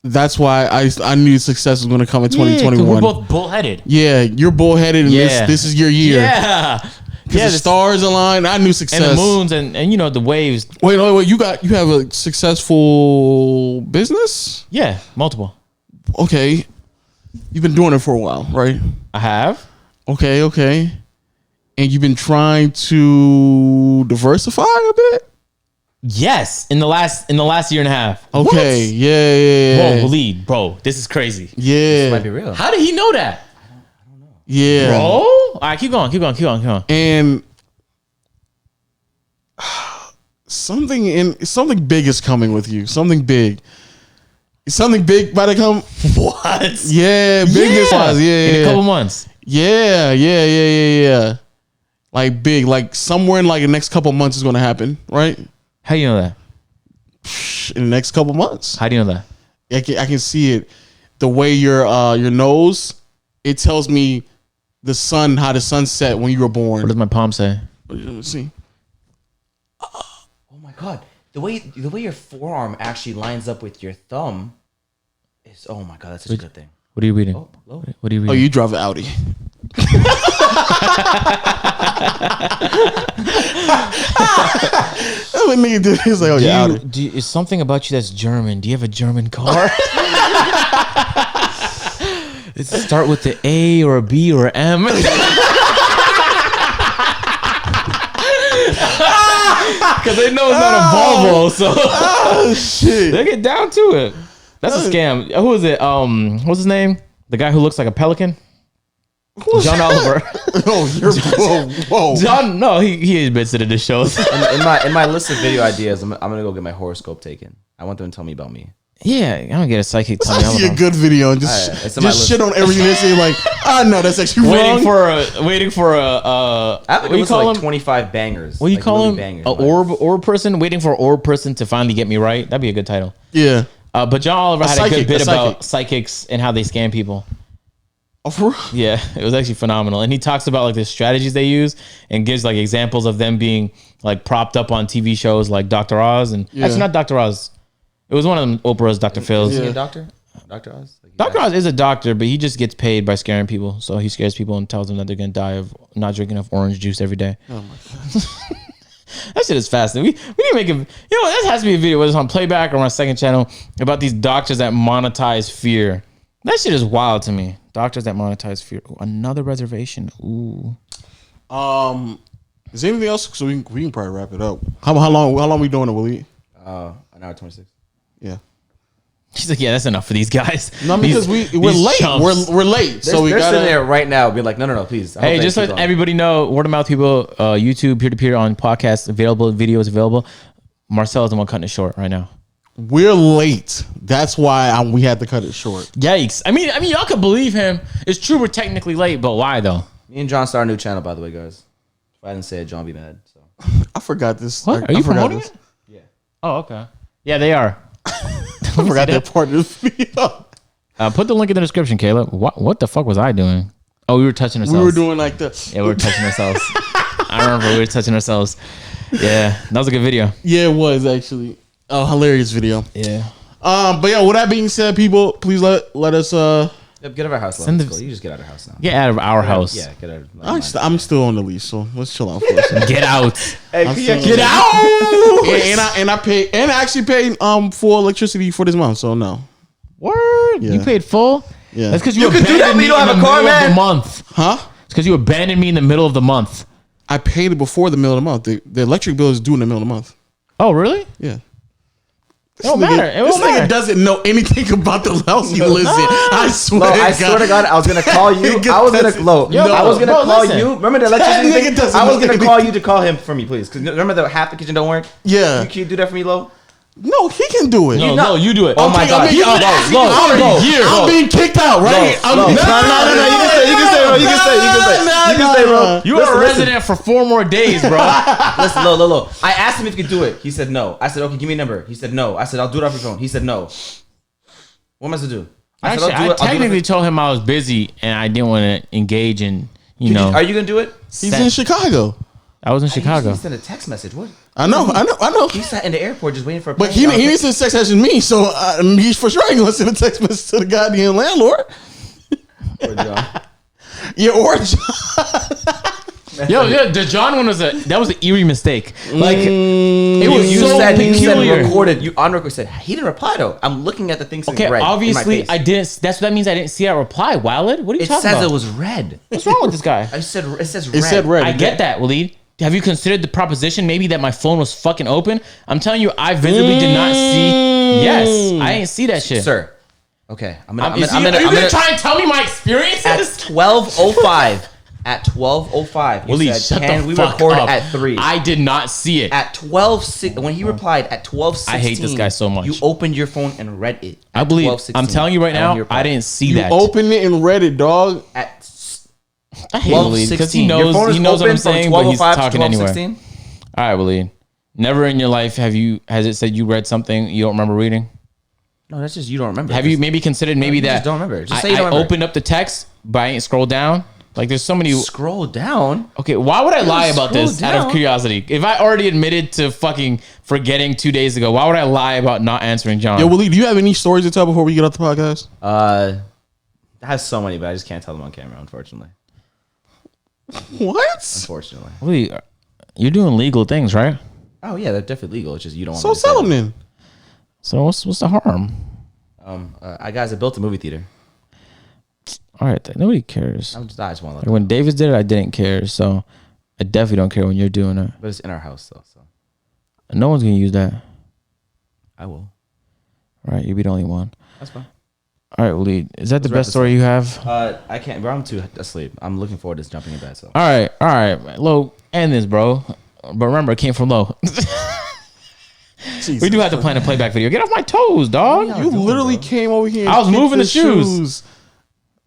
That's why I knew success was going to come in 2021. we're both bullheaded. Yeah, you're bullheaded, and Yeah. this is your year. Yeah. The stars aligned. I knew success. And the moons and you know the waves. Wait. You have a successful business? Yeah, multiple. Okay. You've been doing it for a while, right? I have. Okay. And you've been trying to diversify a bit? Yes, in the last year and a half. Okay. Yeah. Bro, lead, bro. This is crazy. Yeah. This might be real. How did he know that? Yeah. Bro? All right, keep going. And something big is coming with you. Something big about to come. What? Yeah, big wise. Yeah. In a couple months. Yeah. Like big, like somewhere in like the next couple months is going to happen, right? How do you know that? In the next couple months. How do you know that? I can see it. The way your nose, it tells me how the sun set when you were born. What does my palm say? Let me see. Oh my God. The way your forearm actually lines up with your thumb is, oh my God, that's such a good thing. What are you reading? Oh, hello. What are you reading? Oh, you drive an Audi. What nigga did? He's like, oh yeah, Is something about you that's German? Do you have a German car? Does it start with the A or a B or a M? Because they know it's not a Volvo, so shit. they get down to it. That's a scam. Who is it? What's his name? The guy who looks like a pelican? John Oliver. Oh, whoa. John, no, he admits it in the shows. in my list of video ideas, I'm gonna go get my horoscope taken. I want them to tell me about me. Yeah, I don't get a psychic. It's actually a good video and just shit on everything they say. Like, no, that's actually wrong. Waiting for a. I think it was like 25 bangers. What do you call him? Bangers, a orb person waiting for an orb person to finally get me right. That'd be a good title. Yeah. But John Oliver had a good bit about psychics and how they scam people. Oh, for real? Yeah, it was actually phenomenal. And he talks about like the strategies they use and gives like examples of them being like propped up on TV shows like Dr. Oz and actually not Dr. Oz. It was one of them Oprah's Dr. Phil's. Is he a doctor? Dr. Oz? Dr. Oz is a doctor, but he just gets paid by scaring people. So he scares people and tells them that they're gonna die of not drinking enough orange juice every day. Oh my god. That shit is fascinating. We need to make a, that has to be a video, whether it's on Playback or on my second channel, about these doctors that monetize fear. That shit is wild to me. Doctors that monetize fear. Ooh, another reservation. Ooh. Is there anything else? So we can probably wrap it up. How long we doing it, Willie? An hour 26. Yeah. She's like, yeah, that's enough for these guys. No, because we're late. We're late. So we they're gotta sitting there right now, being like, no, please. Hey, just let everybody know, word of mouth people, YouTube, peer to peer on podcasts available, videos available. Marcel is the one cutting it short right now. We're late. That's why we had to cut it short. Yikes! I mean, y'all could believe him. It's true we're technically late, but why though? Me and John started a new channel, by the way, guys. If I didn't say it, John be mad. So I forgot this. What? Are you promoting it? yeah. Oh, okay. Yeah, they are. I forgot that part of this video. Put the link in the description, Caleb. What the fuck was I doing? Oh, we were touching ourselves. We were doing like this. Yeah, we were touching ourselves. I remember we were touching ourselves. Yeah, that was a good video. Yeah, it was actually a hilarious video. Yeah. But yeah, with that being said, people, please let us Yep, get out of our house. You just get out of our house now. Get out of our house. Yeah, get out of I'm still on the leash, so let's chill out for a second. Get out. Hey, get out. and I actually paid for electricity for this month, so no. Word? Yeah. You paid full? Yeah. That's because You can do that when you don't have a car, man. The month. Huh? It's because you abandoned me in the middle of the month. I paid it before the middle of the month. The electric bill is due in the middle of the month. Oh, really? Yeah. It don't matter. This nigga doesn't know anything about the house he lives in. I swear. I swear to God, I was gonna call you. I was gonna call you. Remember the electricity thing? I was gonna call you to call him for me, please. Because remember the half the kitchen don't work. Yeah. Can you do that for me, Lo? No, he can do it. No, you do it. Oh my God. I'm being kicked out, right? No. You can say, bro. You are a resident for 4 more days, bro. Listen, Lo. I asked him if he could do it. He said no. I said, okay, give me a number. He said no. I said, I'll do it off your phone. He said no. What am I supposed to do? Actually, I technically told him I was busy and I didn't want to engage in, Are you going to do it? He's in Chicago. I was in Chicago. He sent a text message. What? I know. He sat in the airport just waiting for a plane. But he didn't send a text message to me, so he's for sure ain't going to send a text message to the goddamn landlord. Or John. Yeah, or John. The John one was an eerie mistake. Like it was you so said peculiar. Recorded. You on record said he didn't reply though. I'm looking at the things. Okay, red obviously I didn't. That's what that means. I didn't see that reply. Walid, what are you talking about? It says it was red. What's wrong with this guy? It says red. It said red. I get that, Walid. Have you considered the proposition maybe that my phone was fucking open? I'm telling you, I visibly did not see. Yes, I didn't see that shit, sir. Okay, I'm gonna try and tell me my experiences at 12:05. At 12:05, you said, "Can we record at 3?" I did not see it. At 12:06, when he replied at 12:16, I hate this guy so much. You opened your phone and read it. I believe. I'm telling you right now, I didn't see that. You opened it and read it, dog. At I hate Walid because he knows what I'm saying, but he's talking anyway. All right, Walid. Never in your life has it said you read something you don't remember reading? No, that's just you don't remember. Have you maybe considered that? Just don't remember. Just say you don't remember. I opened up the text, but I ain't scrolled down. Like there's so many. Scroll down. Okay, why would I lie about this out of curiosity? If I already admitted to fucking forgetting 2 days ago, why would I lie about not answering John? Yo, Willie, do you have any stories to tell before we get off the podcast? I have so many, but I just can't tell them on camera, unfortunately. What? Unfortunately. Wait, you're doing legal things, right? Oh yeah, they're definitely legal. It's just you don't want So me to sell say them then. So what's the harm? I built a movie theater. All right, then, nobody cares. I just want to let Like when Davis did it, I didn't care. So I definitely don't care when you're doing it. but it's in our house though, so No one's gonna use that. I will. All right, you'll be the only one. That's fine. All right, Walid, is that the wrap best this story you have? I can't, bro. I'm too asleep. I'm looking forward to just jumping in bed. So All right, Lo, end this, bro. But remember, it came from Lo. We do have to plan a playback video. Get off my toes, dog. You literally came over here. And I was kicked moving the shoes.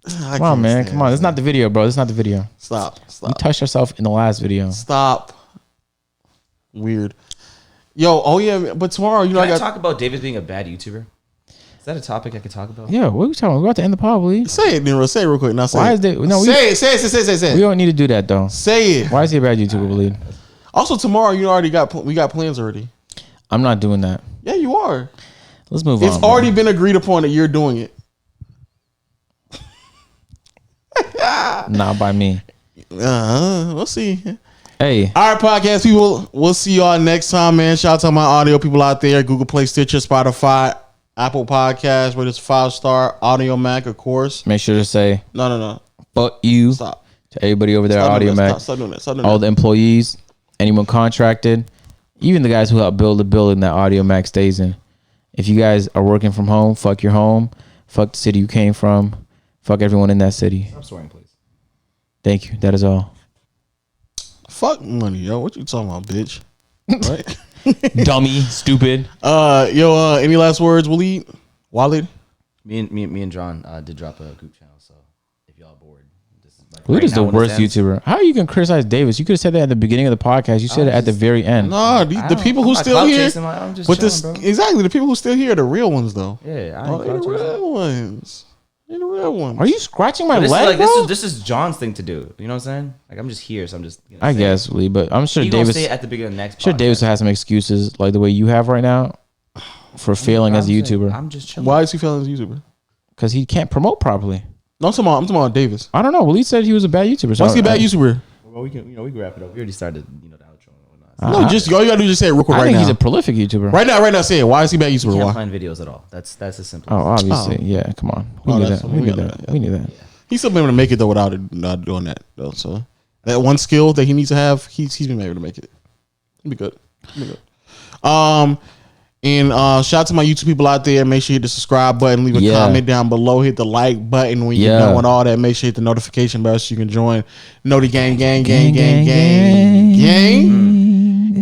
I Come on, can't man. stand Come on. It's not the video, bro. It's not the video. Stop. You touched yourself in the last video. Stop. Weird. Yo, oh yeah, but tomorrow, you know, can I I got talk about Davis being a bad YouTuber? Is that a topic I could talk about? Yeah, what are we talking about? We're about to end the pod, Walid. say it, Nero. Say it real quick. Now say Why it. is there? No, say it. we don't need to do that, though. Say it. Why is he a bad YouTuber, Walid? Also, tomorrow, you already got we got plans already. I'm not doing that. Yeah, you are. Let's move on. It's already been agreed upon that you're doing it. Not by me. We'll see. Hey, All right, podcast people. We'll see y'all next time, man. Shout out to my audio people out there: Google Play, Stitcher, Spotify, Apple Podcasts. Rate us 5-star. Audio Mac, of course. make sure to say No. fuck you Stop. to everybody over there at Stop Audio doing that. Mac, Stop doing that. Stop doing all that. the employees, anyone contracted, even the guys who helped build the building that Audio Mac stays in. If you guys are working from home, fuck your home. Fuck the city you came from. Fuck everyone in that city. Stop swearing, please. Thank you. That is all. Fuck money, yo. What you talking about, bitch? Right? Dummy, stupid. Any last words, Walid? Me and John did drop a group channel, so if y'all bored, this is like Who is the now when worst this ends- YouTuber? How you can criticize Davis? You could have said that at the beginning of the podcast. You said it at the very end. Nah, the people who I'm not still clout here. chasing, I'm just But chilling, this bro. exactly the people who still here are the real ones, though. Yeah, I Oh, ain't they the clout chasing. real ones. They the real ones. Are you scratching my This is leg, like bro? this is John's thing to do. You know what I'm saying? Like I'm just here, so I'm just. I guess, Lee, but I'm sure He gonna Davis. say it at the beginning of the next. Sure, podcast. Davis has some excuses like the way you have right now for failing as a I'm saying, YouTuber I'm just chilling. Why is he feeling as a YouTuber? because he can't promote properly. No, I'm talking about Davis. I don't know. Well, he said he was a bad YouTuber. So Why is he a bad YouTuber? Well, we can wrap it up. We already started, the outro and whatnot. Uh, No, just all you gotta do is just say it real quick I right think now. he's a prolific YouTuber. Right now, say it. Why is he a bad YouTuber? Can't Why? plan videos at all. That's as simple. Oh, as obviously, yeah. Come on, we Oh, knew that's- that. we We knew got that. that, yeah. We knew that. He's still been able to make it though without it, not doing that though. So that one skill that he needs to have, he's been able to make it. He'll be good. And shout out to my YouTube people out there. Make sure you hit the subscribe button, leave a Yeah. comment down below, hit the like button when you Yeah. know and all that. Make sure you hit the notification bell so you can join. Know the gang.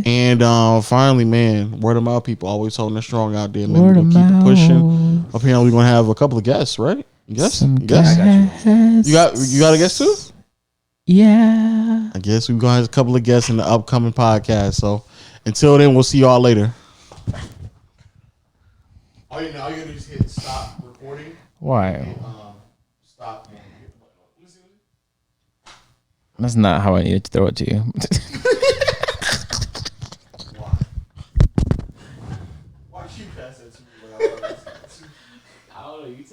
And finally, man, word of mouth people always holding it strong out there, man. Word We're of gonna keep it pushing. mouth. Apparently, we're gonna have a couple of guests, right? Guests? Some Guests? guys. You got a guest too? Yeah. I guess we're gonna have a couple of guests in the upcoming podcast. So until then, we'll see y'all later. All you gonna just hit stop recording. Why? Stop. That's not how I needed to throw it to you. Why you pass that to me?